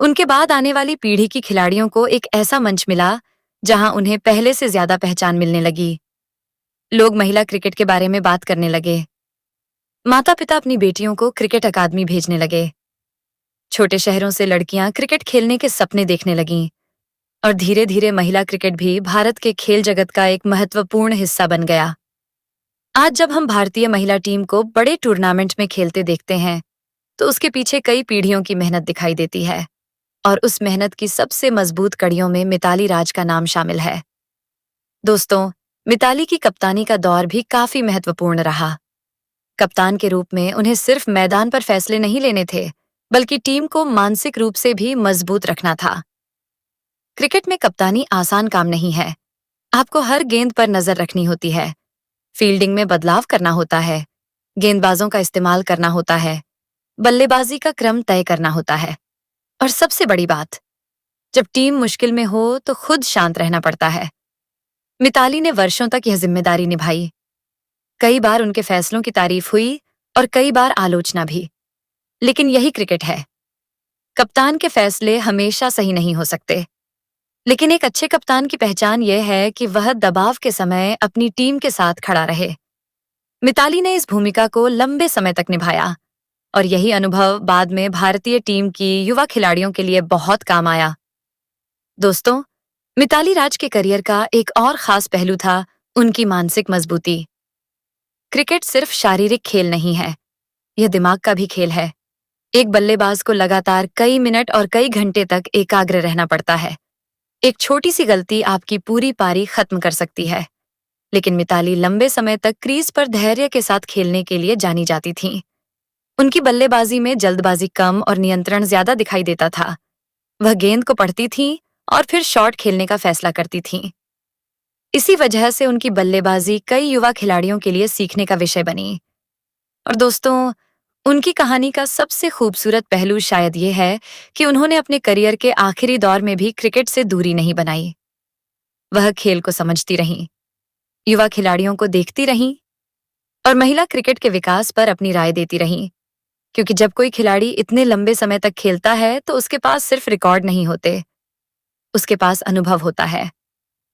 उनके बाद आने वाली पीढ़ी की खिलाड़ियों को एक ऐसा मंच मिला जहां उन्हें पहले से ज्यादा पहचान मिलने लगी। लोग महिला क्रिकेट के बारे में बात करने लगे। माता पिता अपनी बेटियों को क्रिकेट अकादमी भेजने लगे। छोटे शहरों से लड़कियां क्रिकेट खेलने के सपने देखने लगीं, और धीरे धीरे महिला क्रिकेट भी भारत के खेल जगत का एक महत्वपूर्ण हिस्सा बन गया। आज जब हम भारतीय महिला टीम को बड़े टूर्नामेंट में खेलते देखते हैं तो उसके पीछे कई पीढ़ियों की मेहनत दिखाई देती है, और उस मेहनत की सबसे मजबूत कड़ियों में मिताली राज का नाम शामिल है। दोस्तों, मिताली की कप्तानी का दौर भी काफी महत्वपूर्ण रहा। कप्तान के रूप में उन्हें सिर्फ मैदान पर फैसले नहीं लेने थे, बल्कि टीम को मानसिक रूप से भी मजबूत रखना था। क्रिकेट में कप्तानी आसान काम नहीं है। आपको हर गेंद पर नजर रखनी होती है, फील्डिंग में बदलाव करना होता है, गेंदबाजों का इस्तेमाल करना होता है, बल्लेबाजी का क्रम तय करना होता है, और सबसे बड़ी बात, जब टीम मुश्किल में हो तो खुद शांत रहना पड़ता है। मिताली ने वर्षों तक यह जिम्मेदारी निभाई। कई बार उनके फैसलों की तारीफ हुई और कई बार आलोचना भी, लेकिन यही क्रिकेट है। कप्तान के फैसले हमेशा सही नहीं हो सकते, लेकिन एक अच्छे कप्तान की पहचान यह है कि वह दबाव के समय अपनी टीम के साथ खड़ा रहे। मिताली ने इस भूमिका को लंबे समय तक निभाया, और यही अनुभव बाद में भारतीय टीम की युवा खिलाड़ियों के लिए बहुत काम आया। दोस्तों, मिताली राज के करियर का एक और खास पहलू था उनकी मानसिक मजबूती। क्रिकेट सिर्फ शारीरिक खेल नहीं है, यह दिमाग का भी खेल है। एक बल्लेबाज को लगातार कई मिनट और कई घंटे तक एकाग्र रहना पड़ता है। एक छोटी सी गलती आपकी पूरी पारी खत्म कर सकती है, लेकिन मिताली लंबे समय तक क्रीज पर धैर्य के साथ खेलने के लिए जानी जाती थीं। उनकी बल्लेबाजी में जल्दबाजी कम और नियंत्रण ज्यादा दिखाई देता था। वह गेंद को पढ़ती थीं और फिर शॉट खेलने का फैसला करती थीं। इसी वजह से उनकी बल्लेबाजी कई युवा खिलाड़ियों के लिए सीखने का विषय बनी। और दोस्तों, उनकी कहानी का सबसे खूबसूरत पहलू शायद ये है कि उन्होंने अपने करियर के आखिरी दौर में भी क्रिकेट से दूरी नहीं बनाई। वह खेल को समझती रहीं, युवा खिलाड़ियों को देखती रहीं और महिला क्रिकेट के विकास पर अपनी राय देती रहीं। क्योंकि जब कोई खिलाड़ी इतने लंबे समय तक खेलता है तो उसके पास सिर्फ रिकॉर्ड नहीं होते, उसके पास अनुभव होता है।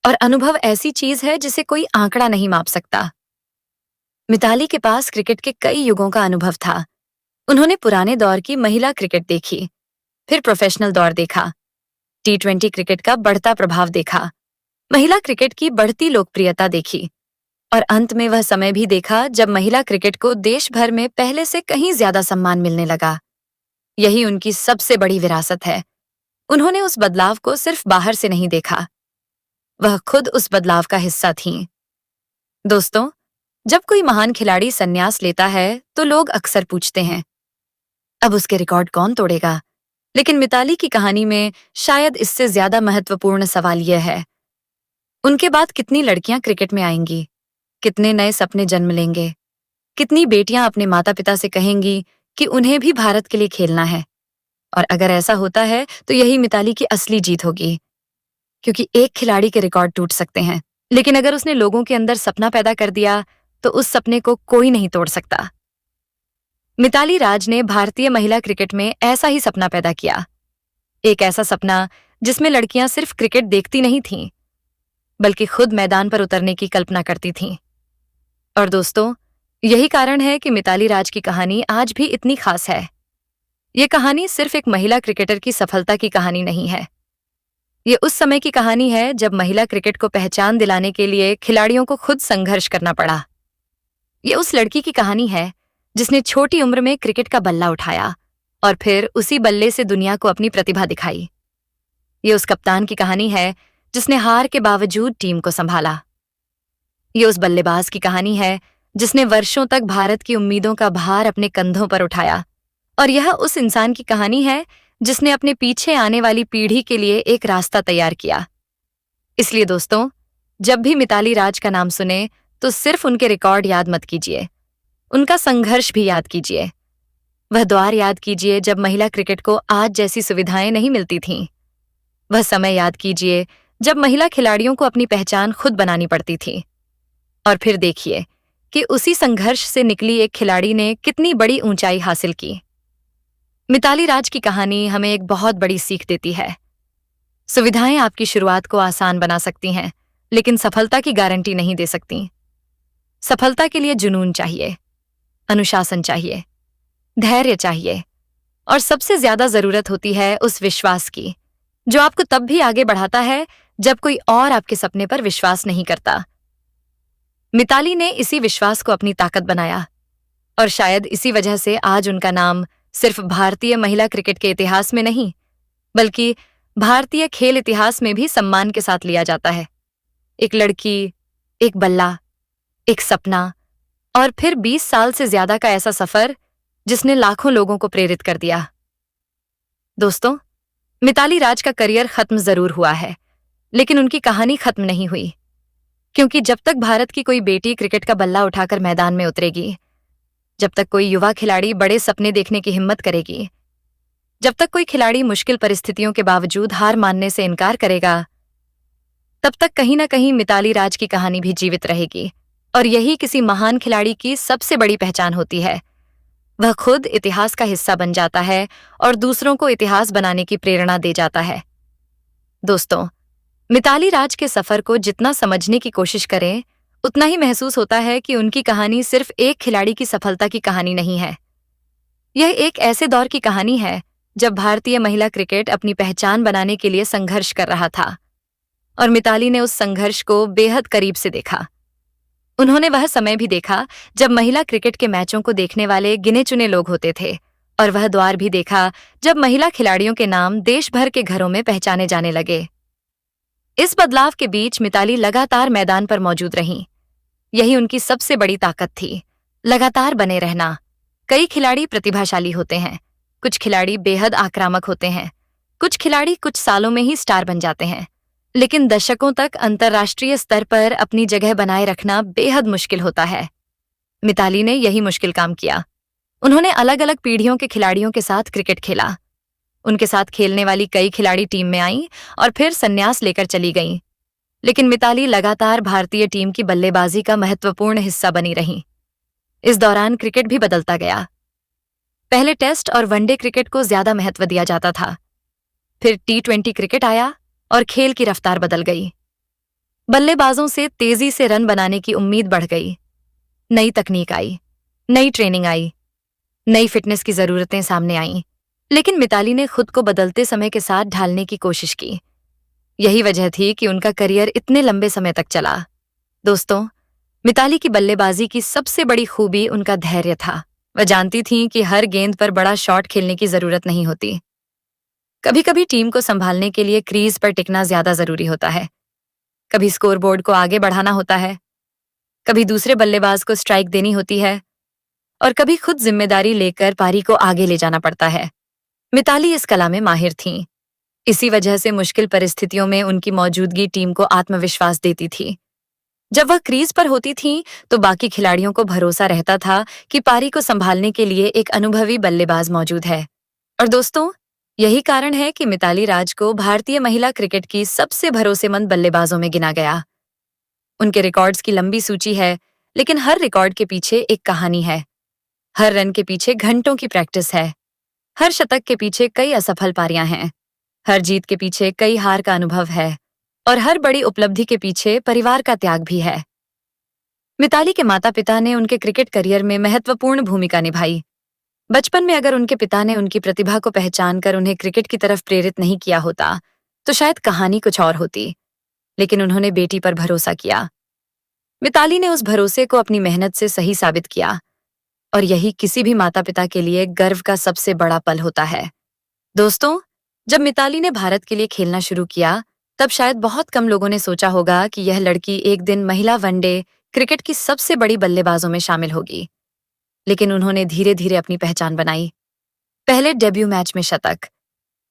और अनुभव ऐसी चीज है जिसे कोई आंकड़ा नहीं माप सकता। मिताली के पास क्रिकेट के कई युगों का अनुभव था। उन्होंने पुराने दौर की महिला क्रिकेट देखी, फिर प्रोफेशनल दौर देखा, T20 क्रिकेट का बढ़ता प्रभाव देखा, महिला क्रिकेट की बढ़ती लोकप्रियता देखी और अंत में वह समय भी देखा जब महिला क्रिकेट को देश भर में पहले से कहीं ज्यादा सम्मान मिलने लगा। यही उनकी सबसे बड़ी विरासत है। उन्होंने उस बदलाव को सिर्फ बाहर से नहीं देखा, वह खुद उस बदलाव का हिस्सा थीं। दोस्तों, जब कोई महान खिलाड़ी संन्यास लेता है तो लोग अक्सर पूछते हैं, अब उसके रिकॉर्ड कौन तोड़ेगा? लेकिन मिताली की कहानी में शायद इससे ज्यादा महत्वपूर्ण सवाल यह है, उनके बाद कितनी लड़कियां क्रिकेट में आएंगी, कितने नए सपने जन्म लेंगे, कितनी बेटियां अपने माता पिता से कहेंगी कि उन्हें भी भारत के लिए खेलना है। और अगर ऐसा होता है तो यही मिताली की असली जीत होगी। क्योंकि एक खिलाड़ी के रिकॉर्ड टूट सकते हैं, लेकिन अगर उसने लोगों के अंदर सपना पैदा कर दिया तो उस सपने को कोई नहीं तोड़ सकता। मिताली राज ने भारतीय महिला क्रिकेट में ऐसा ही सपना पैदा किया। एक ऐसा सपना जिसमें लड़कियां सिर्फ क्रिकेट देखती नहीं थीं, बल्कि खुद मैदान पर उतरने की कल्पना करती थीं। और दोस्तों, यही कारण है कि मिताली राज की कहानी आज भी इतनी खास है। ये कहानी सिर्फ एक महिला क्रिकेटर की सफलता की कहानी नहीं है। ये उस समय की कहानी है जब महिला क्रिकेट को पहचान दिलाने के लिए खिलाड़ियों को खुद संघर्ष करना पड़ा। ये उस लड़की की कहानी है जिसने छोटी उम्र में क्रिकेट का बल्ला उठाया और फिर उसी बल्ले से दुनिया को अपनी प्रतिभा दिखाई। ये उस कप्तान की कहानी है जिसने हार के बावजूद टीम को संभाला। ये उस बल्लेबाज की कहानी है जिसने वर्षों तक भारत की उम्मीदों का भार अपने कंधों पर उठाया। और यह उस इंसान की कहानी है जिसने अपने पीछे आने वाली पीढ़ी के लिए एक रास्ता तैयार किया। इसलिए दोस्तों, जब भी मिताली राज का नाम सुने तो सिर्फ उनके रिकॉर्ड याद मत कीजिए, उनका संघर्ष भी याद कीजिए। वह द्वार याद कीजिए जब महिला क्रिकेट को आज जैसी सुविधाएं नहीं मिलती थीं। वह समय याद कीजिए जब महिला खिलाड़ियों को अपनी पहचान खुद बनानी पड़ती थी। और फिर देखिए कि उसी संघर्ष से निकली एक खिलाड़ी ने कितनी बड़ी ऊंचाई हासिल की। मिताली राज की कहानी हमें एक बहुत बड़ी सीख देती है। सुविधाएं आपकी शुरुआत को आसान बना सकती हैं, लेकिन सफलता की गारंटी नहीं दे सकती। सफलता के लिए जुनून चाहिए, अनुशासन चाहिए, धैर्य चाहिए और सबसे ज्यादा जरूरत होती है उस विश्वास की जो आपको तब भी आगे बढ़ाता है जब कोई और आपके सपने पर विश्वास नहीं करता। मिताली ने इसी विश्वास को अपनी ताकत बनाया और शायद इसी वजह से आज उनका नाम सिर्फ भारतीय महिला क्रिकेट के इतिहास में नहीं, बल्कि भारतीय खेल इतिहास में भी सम्मान के साथ लिया जाता है। एक लड़की, एक बल्ला, एक सपना और फिर 20 साल से ज्यादा का ऐसा सफर जिसने लाखों लोगों को प्रेरित कर दिया। दोस्तों, मिताली राज का करियर खत्म जरूर हुआ है, लेकिन उनकी कहानी खत्म नहीं हुई। क्योंकि जब तक भारत की कोई बेटी क्रिकेट का बल्ला उठाकर मैदान में उतरेगी, जब तक कोई युवा खिलाड़ी बड़े सपने देखने की हिम्मत करेगी, जब तक कोई खिलाड़ी मुश्किल परिस्थितियों के बावजूद हार मानने से इनकार करेगा, तब तक कहीं ना कहीं मिताली राज की कहानी भी जीवित रहेगी। और यही किसी महान खिलाड़ी की सबसे बड़ी पहचान होती है। वह खुद इतिहास का हिस्सा बन जाता है और दूसरों को इतिहास बनाने की प्रेरणा दे जाता है। दोस्तों, मिताली राज के सफर को जितना समझने की कोशिश करें, उतना ही महसूस होता है कि उनकी कहानी सिर्फ एक खिलाड़ी की सफलता की कहानी नहीं है। यह एक ऐसे दौर की कहानी है जब भारतीय महिला क्रिकेट अपनी पहचान बनाने के लिए संघर्ष कर रहा था और मिताली ने उस संघर्ष को बेहद करीब से देखा। उन्होंने वह समय भी देखा जब महिला क्रिकेट के मैचों को देखने वाले गिने चुने लोग होते थे और वह द्वार भी देखा जब महिला खिलाड़ियों के नाम देश भर के घरों में पहचाने जाने लगे। इस बदलाव के बीच मिताली लगातार मैदान पर मौजूद रहीं। यही उनकी सबसे बड़ी ताकत थी, लगातार बने रहना। कई खिलाड़ी प्रतिभाशाली होते हैं, कुछ खिलाड़ी बेहद आक्रामक होते हैं, कुछ खिलाड़ी कुछ सालों में ही स्टार बन जाते हैं, लेकिन दशकों तक अंतर्राष्ट्रीय स्तर पर अपनी जगह बनाए रखना बेहद मुश्किल होता है। मिताली ने यही मुश्किल काम किया। उन्होंने अलग अलग पीढ़ियों के खिलाड़ियों के साथ क्रिकेट खेला। उनके साथ खेलने वाली कई खिलाड़ी टीम में आईं और फिर संन्यास लेकर चली गईं। लेकिन मिताली लगातार भारतीय टीम की बल्लेबाजी का महत्वपूर्ण हिस्सा बनी रहीं। इस दौरान क्रिकेट भी बदलता गया। पहले टेस्ट और वनडे क्रिकेट को ज्यादा महत्व दिया जाता था। फिर T20 क्रिकेट आया और खेल की रफ्तार बदल गई। बल्लेबाजों से तेजी से रन बनाने की उम्मीद बढ़ गई। नई तकनीक आई, नई ट्रेनिंग आई, नई फिटनेस की जरूरतें सामने आईं। लेकिन मिताली ने खुद को बदलते समय के साथ ढालने की कोशिश की। यही वजह थी कि उनका करियर इतने लंबे समय तक चला। दोस्तों, मिताली की बल्लेबाजी की सबसे बड़ी खूबी उनका धैर्य था। वह जानती थीं कि हर गेंद पर बड़ा शॉट खेलने की जरूरत नहीं होती। कभी कभी टीम को संभालने के लिए क्रीज पर टिकना ज्यादा जरूरी होता है। कभी स्कोरबोर्ड को आगे बढ़ाना होता है, कभी दूसरे बल्लेबाज को स्ट्राइक देनी होती है और कभी खुद जिम्मेदारी लेकर पारी को आगे ले जाना पड़ता है। मिताली इस कला में माहिर थीं। इसी वजह से मुश्किल परिस्थितियों में उनकी मौजूदगी टीम को आत्मविश्वास देती थी। जब वह क्रीज पर होती थीं, तो बाकी खिलाड़ियों को भरोसा रहता था कि पारी को संभालने के लिए एक अनुभवी बल्लेबाज मौजूद है। और दोस्तों, यही कारण है कि मिताली राज को भारतीय महिला क्रिकेट की सबसे भरोसेमंद बल्लेबाजों में गिना गया। उनके रिकॉर्ड्स की लंबी सूची है, लेकिन हर रिकॉर्ड के पीछे एक कहानी है। हर रन के पीछे घंटों की प्रैक्टिस है। हर शतक के पीछे कई असफल पारियां हैं। हर जीत के पीछे कई हार का अनुभव है और हर बड़ी उपलब्धि के पीछे परिवार का त्याग भी है। मिताली के माता पिता ने उनके क्रिकेट करियर में महत्वपूर्ण भूमिका निभाई। बचपन में अगर उनके पिता ने उनकी प्रतिभा को पहचान कर उन्हें क्रिकेट की तरफ प्रेरित नहीं किया होता, तो शायद कहानी कुछ और होती। लेकिन उन्होंने बेटी पर भरोसा किया। मिताली ने उस भरोसे को अपनी मेहनत से सही साबित किया और यही किसी भी माता पिता के लिए गर्व का सबसे बड़ा पल होता है। दोस्तों, जब मिताली ने भारत के लिए खेलना शुरू किया, तब शायद बहुत कम लोगों ने सोचा होगा कि यह लड़की एक दिन महिला वनडे क्रिकेट की सबसे बड़ी बल्लेबाजों में शामिल होगी। लेकिन उन्होंने धीरे धीरे अपनी पहचान बनाई। पहले डेब्यू मैच में शतक,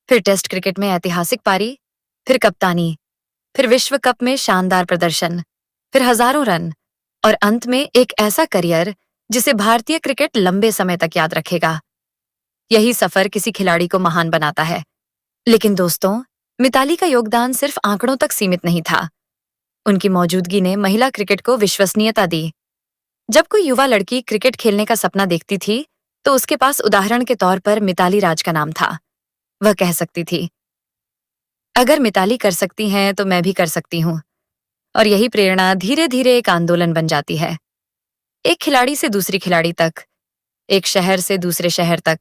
फिर टेस्ट क्रिकेट में ऐतिहासिक पारी, फिर कप्तानी, फिर विश्व कप में शानदार प्रदर्शन, फिर हजारों रन और अंत में एक ऐसा करियर जिसे भारतीय क्रिकेट लंबे समय तक याद रखेगा। यही सफर किसी खिलाड़ी को महान बनाता है। लेकिन दोस्तों, मिताली का योगदान सिर्फ आंकड़ों तक सीमित नहीं था। उनकी मौजूदगी ने महिला क्रिकेट को विश्वसनीयता दी। जब कोई युवा लड़की क्रिकेट खेलने का सपना देखती थी, तो उसके पास उदाहरण के तौर पर मिताली राज का नाम था। वह कह सकती थी, अगर मिताली कर सकती हैं तो मैं भी कर सकती हूँ। और यही प्रेरणा धीरे धीरे एक आंदोलन बन जाती है। एक खिलाड़ी से दूसरी खिलाड़ी तक, एक शहर से दूसरे शहर तक,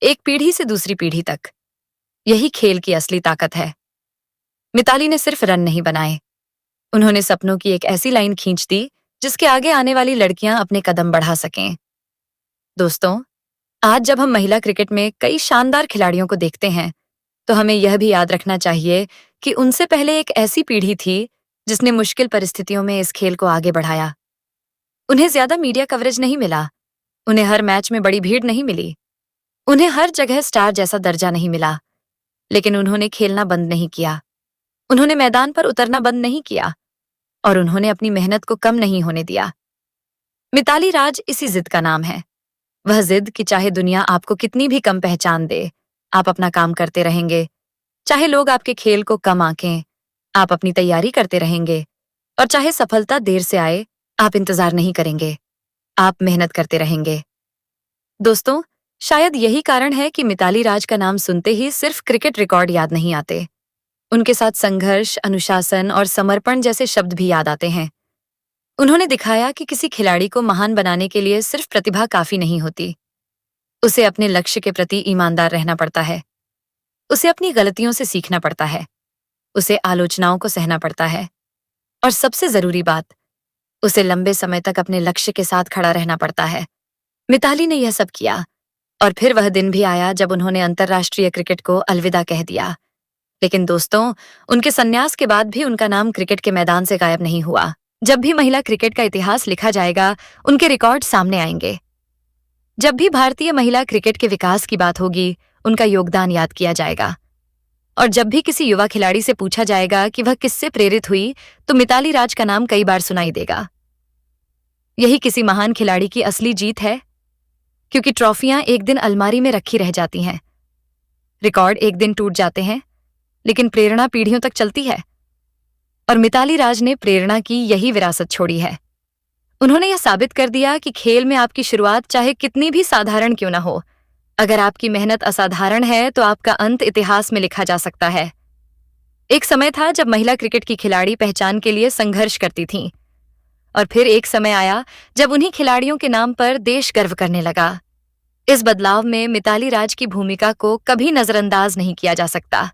एक पीढ़ी से दूसरी पीढ़ी तक। यही खेल की असली ताकत है। मिताली ने सिर्फ रन नहीं बनाए, उन्होंने सपनों की एक ऐसी लाइन खींच दी जिसके आगे आने वाली लड़कियां अपने कदम बढ़ा सकें। दोस्तों, आज जब हम महिला क्रिकेट में कई शानदार खिलाड़ियों को देखते हैं, तो हमें यह भी याद रखना चाहिए कि उनसे पहले एक ऐसी पीढ़ी थी जिसने मुश्किल परिस्थितियों में इस खेल को आगे बढ़ाया। उन्हें ज्यादा मीडिया कवरेज नहीं मिला, उन्हें हर मैच में बड़ी भीड़ नहीं मिली, उन्हें हर जगह स्टार जैसा दर्जा नहीं मिला, लेकिन उन्होंने खेलना बंद नहीं किया, उन्होंने मैदान पर उतरना बंद नहीं किया और उन्होंने अपनी मेहनत को कम नहीं होने दिया। मिताली राज इसी जिद का नाम है। वह जिद कि चाहे दुनिया आपको कितनी भी कम पहचान दे, आप अपना काम करते रहेंगे। चाहे लोग आपके खेल को कम आंकें, आप अपनी तैयारी करते रहेंगे। और चाहे सफलता देर से आए, आप इंतजार नहीं करेंगे, आप मेहनत करते रहेंगे। दोस्तों, शायद यही कारण है कि मिताली राज का नाम सुनते ही सिर्फ क्रिकेट रिकॉर्ड याद नहीं आते। उनके साथ संघर्ष, अनुशासन और समर्पण जैसे शब्द भी याद आते हैं। उन्होंने दिखाया कि किसी खिलाड़ी को महान बनाने के लिए सिर्फ प्रतिभा काफी नहीं होती। उसे अपने लक्ष्य के प्रति ईमानदार रहना पड़ता है, उसे अपनी गलतियों से सीखना पड़ता है, उसे आलोचनाओं को सहना पड़ता है और सबसे जरूरी बात, उसे लंबे समय तक अपने लक्ष्य के साथ खड़ा रहना पड़ता है। मिताली ने यह सब किया और फिर वह दिन भी आया जब उन्होंने अंतर्राष्ट्रीय क्रिकेट को अलविदा कह दिया। लेकिन दोस्तों, उनके संन्यास के बाद भी उनका नाम क्रिकेट के मैदान से गायब नहीं हुआ। जब भी महिला क्रिकेट का इतिहास लिखा जाएगा, उनके रिकॉर्ड सामने आएंगे। जब भी भारतीय महिला क्रिकेट के विकास की बात होगी, उनका योगदान याद किया जाएगा। और जब भी किसी युवा खिलाड़ी से पूछा जाएगा कि वह किससे प्रेरित हुई, तो मिताली राज का नाम कई बार सुनाई देगा। यही किसी महान खिलाड़ी की असली जीत है, क्योंकि ट्रॉफियां एक दिन अलमारी में रखी रह जाती हैं, रिकॉर्ड एक दिन टूट जाते हैं, लेकिन प्रेरणा पीढ़ियों तक चलती है। और मिताली राज ने प्रेरणा की यही विरासत छोड़ी है। उन्होंने यह साबित कर दिया कि खेल में आपकी शुरुआत चाहे कितनी भी साधारण क्यों ना हो, अगर आपकी मेहनत असाधारण है तो आपका अंत इतिहास में लिखा जा सकता है। एक समय था जब महिला क्रिकेट की खिलाड़ी पहचान के लिए संघर्ष करती थीं, और फिर एक समय आया जब उन्हीं खिलाड़ियों के नाम पर देश गर्व करने लगा। इस बदलाव में मिताली राज की भूमिका को कभी नजरअंदाज नहीं किया जा सकता।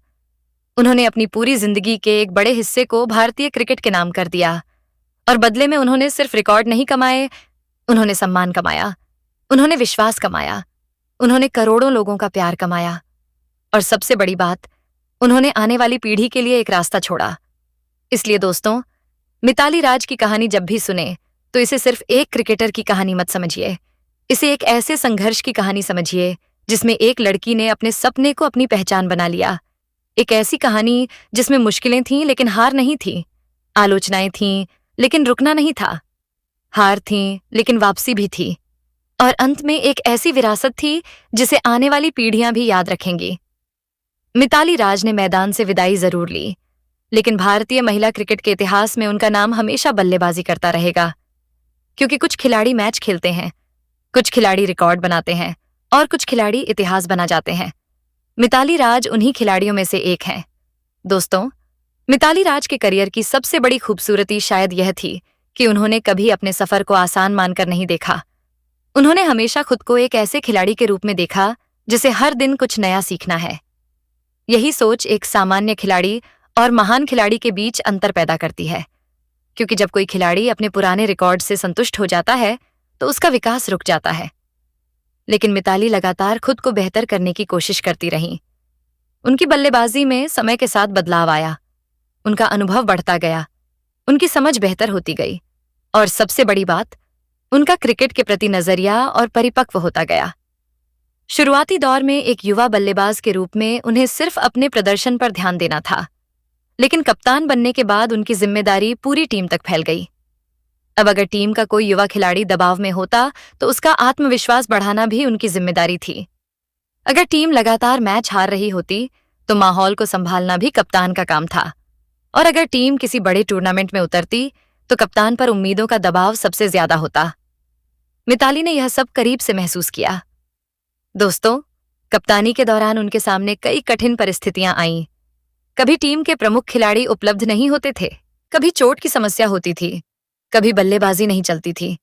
उन्होंने अपनी पूरी जिंदगी के एक बड़े हिस्से को भारतीय क्रिकेट के नाम कर दिया, और बदले में उन्होंने सिर्फ रिकॉर्ड नहीं कमाए, उन्होंने सम्मान कमाया, उन्होंने विश्वास कमाया, उन्होंने करोड़ों लोगों का प्यार कमाया, और सबसे बड़ी बात, उन्होंने आने वाली पीढ़ी के लिए एक रास्ता छोड़ा। इसलिए दोस्तों, मिताली राज की कहानी जब भी सुने तो इसे सिर्फ एक क्रिकेटर की कहानी मत समझिए, इसे एक ऐसे संघर्ष की कहानी समझिए जिसमें एक लड़की ने अपने सपने को अपनी पहचान बना लिया। एक ऐसी कहानी जिसमें मुश्किलें थीं लेकिन हार नहीं थी, आलोचनाएं थीं लेकिन रुकना नहीं था, हार थी लेकिन वापसी भी थी, और अंत में एक ऐसी विरासत थी जिसे आने वाली पीढ़ियां भी याद रखेंगी। मिताली राज ने मैदान से विदाई जरूर ली, लेकिन भारतीय महिला क्रिकेट के इतिहास में उनका नाम हमेशा बल्लेबाजी करता रहेगा, क्योंकि कुछ खिलाड़ी मैच खेलते हैं, कुछ खिलाड़ी रिकॉर्ड बनाते हैं, और कुछ खिलाड़ी इतिहास बना जाते हैं। मिताली राज उन्हीं खिलाड़ियों में से एक हैं। दोस्तों, मिताली राज के करियर की सबसे बड़ी खूबसूरती शायद यह थी कि उन्होंने कभी अपने सफर को आसान मानकर नहीं देखा। उन्होंने हमेशा खुद को एक ऐसे खिलाड़ी के रूप में देखा जिसे हर दिन कुछ नया सीखना है। यही सोच एक सामान्य खिलाड़ी और महान खिलाड़ी के बीच अंतर पैदा करती है, क्योंकि जब कोई खिलाड़ी अपने पुराने रिकॉर्ड से संतुष्ट हो जाता है तो उसका विकास रुक जाता है। लेकिन मिताली लगातार खुद को बेहतर करने की कोशिश करती रहीं। उनकी बल्लेबाजी में समय के साथ बदलाव आया, उनका अनुभव बढ़ता गया, उनकी समझ बेहतर होती गई, और सबसे बड़ी बात, उनका क्रिकेट के प्रति नजरिया और परिपक्व होता गया। शुरुआती दौर में एक युवा बल्लेबाज के रूप में उन्हें सिर्फ अपने प्रदर्शन पर ध्यान देना था, लेकिन कप्तान बनने के बाद उनकी जिम्मेदारी पूरी टीम तक फैल गई। अब अगर टीम का कोई युवा खिलाड़ी दबाव में होता तो उसका आत्मविश्वास बढ़ाना भी उनकी जिम्मेदारी थी। अगर टीम लगातार मैच हार रही होती तो माहौल को संभालना भी कप्तान का काम था, और अगर टीम किसी बड़े टूर्नामेंट में उतरती तो कप्तान पर उम्मीदों का दबाव सबसे ज्यादा होता। मिताली ने यह सब करीब से महसूस किया। दोस्तों, कप्तानी के दौरान उनके सामने कई कठिन परिस्थितियां आईं। कभी टीम के प्रमुख खिलाड़ी उपलब्ध नहीं होते थे, कभी चोट की समस्या होती थी, कभी बल्लेबाजी नहीं चलती थी,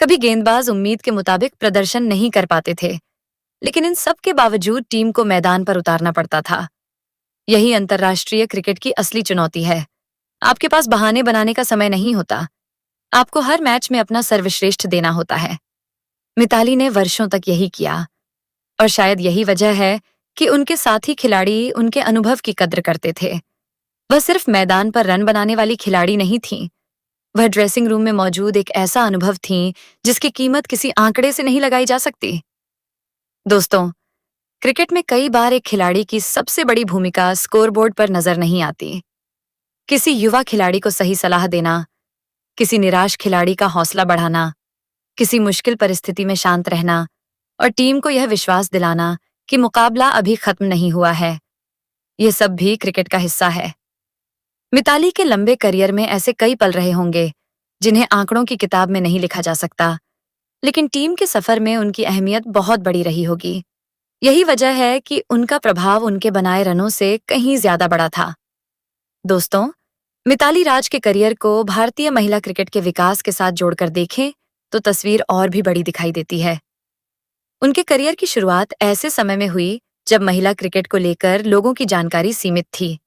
कभी गेंदबाज उम्मीद के मुताबिक प्रदर्शन नहीं कर पाते थे, लेकिन इन सब के बावजूद टीम को मैदान पर उतारना पड़ता था। यही अंतर्राष्ट्रीय क्रिकेट की असली चुनौती है। आपके पास बहाने बनाने का समय नहीं होता, आपको हर मैच में अपना सर्वश्रेष्ठ देना होता है। मिताली ने वर्षों तक यही किया, और शायद यही वजह है कि उनके साथी खिलाड़ी उनके अनुभव की कद्र करते थे। वह सिर्फ मैदान पर रन बनाने वाली खिलाड़ी नहीं थीं, वह ड्रेसिंग रूम में मौजूद एक ऐसा अनुभव थीं जिसकी कीमत किसी आंकड़े से नहीं लगाई जा सकती। दोस्तों, क्रिकेट में कई बार एक खिलाड़ी की सबसे बड़ी भूमिका स्कोरबोर्ड पर नजर नहीं आती। किसी युवा खिलाड़ी को सही सलाह देना, किसी निराश खिलाड़ी का हौसला बढ़ाना, किसी मुश्किल परिस्थिति में शांत रहना, और टीम को यह विश्वास दिलाना कि मुकाबला अभी खत्म नहीं हुआ है, ये सब भी क्रिकेट का हिस्सा है। मिताली के लंबे करियर में ऐसे कई पल रहे होंगे जिन्हें आंकड़ों की किताब में नहीं लिखा जा सकता, लेकिन टीम के सफर में उनकी अहमियत बहुत बड़ी रही होगी। यही वजह है कि उनका प्रभाव उनके बनाए रनों से कहीं ज्यादा बड़ा था। दोस्तों, मिताली राज के करियर को भारतीय महिला क्रिकेट के विकास के साथ जोड़कर देखें तो तस्वीर और भी बड़ी दिखाई देती है। उनके करियर की शुरुआत ऐसे समय में हुई जब महिला क्रिकेट को लेकर लोगों की जानकारी सीमित थी,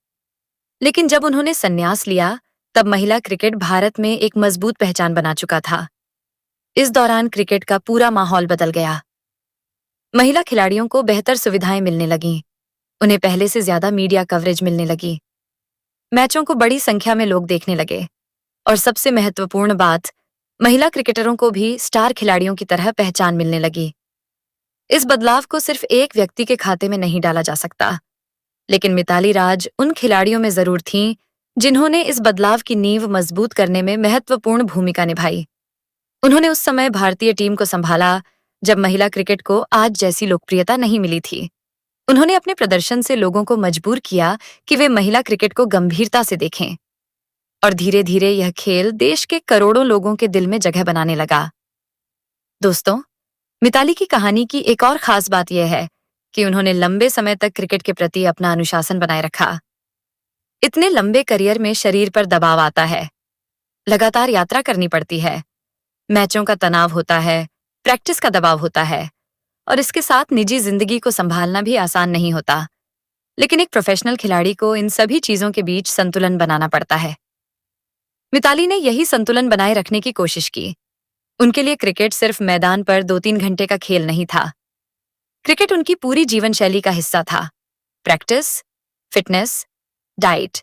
लेकिन जब उन्होंने संन्यास लिया तब महिला क्रिकेट भारत में एक मजबूत पहचान बना चुका था। इस दौरान क्रिकेट का पूरा माहौल बदल गया। महिला खिलाड़ियों को बेहतर सुविधाएं मिलने लगीं, उन्हें पहले से ज्यादा मीडिया कवरेज मिलने लगी, मैचों को बड़ी संख्या में लोग देखने लगे, और सबसे महत्वपूर्ण बात, महिला क्रिकेटरों को भी स्टार खिलाड़ियों की तरह पहचान मिलने लगी। इस बदलाव को सिर्फ एक व्यक्ति के खाते में नहीं डाला जा सकता, लेकिन मिताली राज उन खिलाड़ियों में जरूर थीं जिन्होंने इस बदलाव की नींव मजबूत करने में महत्वपूर्ण भूमिका निभाई। उन्होंने उस समय भारतीय टीम को संभाला जब महिला क्रिकेट को आज जैसी लोकप्रियता नहीं मिली थी। उन्होंने अपने प्रदर्शन से लोगों को मजबूर किया कि वे महिला क्रिकेट को गंभीरता से देखें, और धीरे धीरे यह खेल देश के करोड़ों लोगों के दिल में जगह बनाने लगा। दोस्तों, मिताली की कहानी की एक और खास बात यह है कि उन्होंने लंबे समय तक क्रिकेट के प्रति अपना अनुशासन बनाए रखा। इतने लंबे करियर में शरीर पर दबाव आता है, लगातार यात्रा करनी पड़ती है, मैचों का तनाव होता है, प्रैक्टिस का दबाव होता है, और इसके साथ निजी जिंदगी को संभालना भी आसान नहीं होता। लेकिन एक प्रोफेशनल खिलाड़ी को इन सभी चीजों के बीच संतुलन बनाना पड़ता है। मिताली ने यही संतुलन बनाए रखने की कोशिश की। उनके लिए क्रिकेट सिर्फ मैदान पर 2-3 घंटे का खेल नहीं था। क्रिकेट उनकी पूरी जीवन शैली का हिस्सा था। प्रैक्टिस, फिटनेस, डाइट,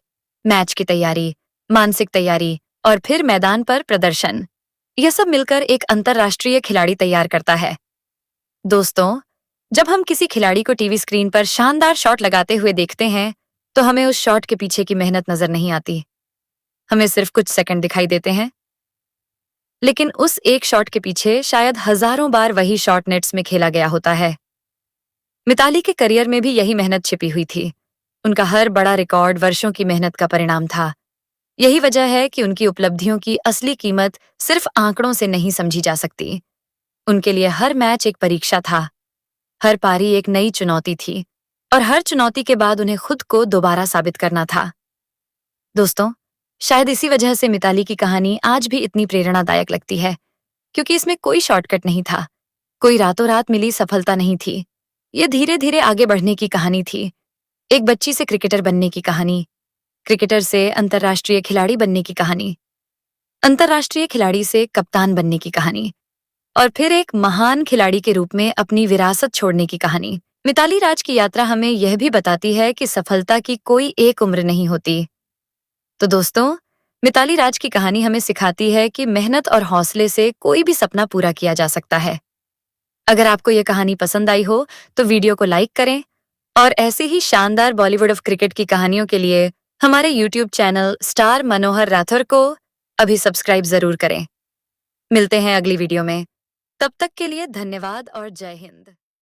मैच की तैयारी, मानसिक तैयारी और फिर मैदान पर प्रदर्शन, यह सब मिलकर एक अंतर्राष्ट्रीय खिलाड़ी तैयार करता है। दोस्तों, जब हम किसी खिलाड़ी को टीवी स्क्रीन पर शानदार शॉट लगाते हुए देखते हैं, तो हमें उस शॉट के पीछे की मेहनत नजर नहीं आती। हमें सिर्फ कुछ सेकंड दिखाई देते हैं। लेकिन उस एक शॉट के पीछे शायद हजारों बार वही शॉट नेट्स में खेला गया होता है। मिताली के करियर में भी यही मेहनत छिपी हुई थी। उनका हर बड़ा रिकॉर्ड वर्षों की मेहनत का परिणाम था। यही वजह है कि उनकी उपलब्धियों की असली कीमत सिर्फ आंकड़ों से नहीं समझी जा सकती। उनके लिए हर मैच एक परीक्षा था, हर पारी एक नई चुनौती थी, और हर चुनौती के बाद उन्हें खुद को दोबारा साबित करना था। दोस्तों, शायद इसी वजह से मिताली की कहानी आज भी इतनी प्रेरणादायक लगती है, क्योंकि इसमें कोई शॉर्टकट नहीं था, कोई रातों रात मिली सफलता नहीं थी। ये धीरे धीरे आगे बढ़ने की कहानी थी। एक बच्ची से क्रिकेटर बनने की कहानी, क्रिकेटर से अंतर्राष्ट्रीय खिलाड़ी बनने की कहानी, अंतर्राष्ट्रीय खिलाड़ी से कप्तान बनने की कहानी, और फिर एक महान खिलाड़ी के रूप में अपनी विरासत छोड़ने की कहानी। मिताली राज की यात्रा हमें यह भी बताती है कि सफलता की कोई एक उम्र नहीं होती। तो दोस्तों, मिताली राज की कहानी हमें सिखाती है कि मेहनत और हौसले से कोई भी सपना पूरा किया जा सकता है। अगर आपको यह कहानी पसंद आई हो तो वीडियो को लाइक करें, और ऐसे ही शानदार बॉलीवुड ऑफ क्रिकेट की कहानियों के लिए हमारे यूट्यूब चैनल स्टार मनोहर राठौर को अभी सब्सक्राइब जरूर करें। मिलते हैं अगली वीडियो में। तब तक के लिए धन्यवाद और जय हिंद।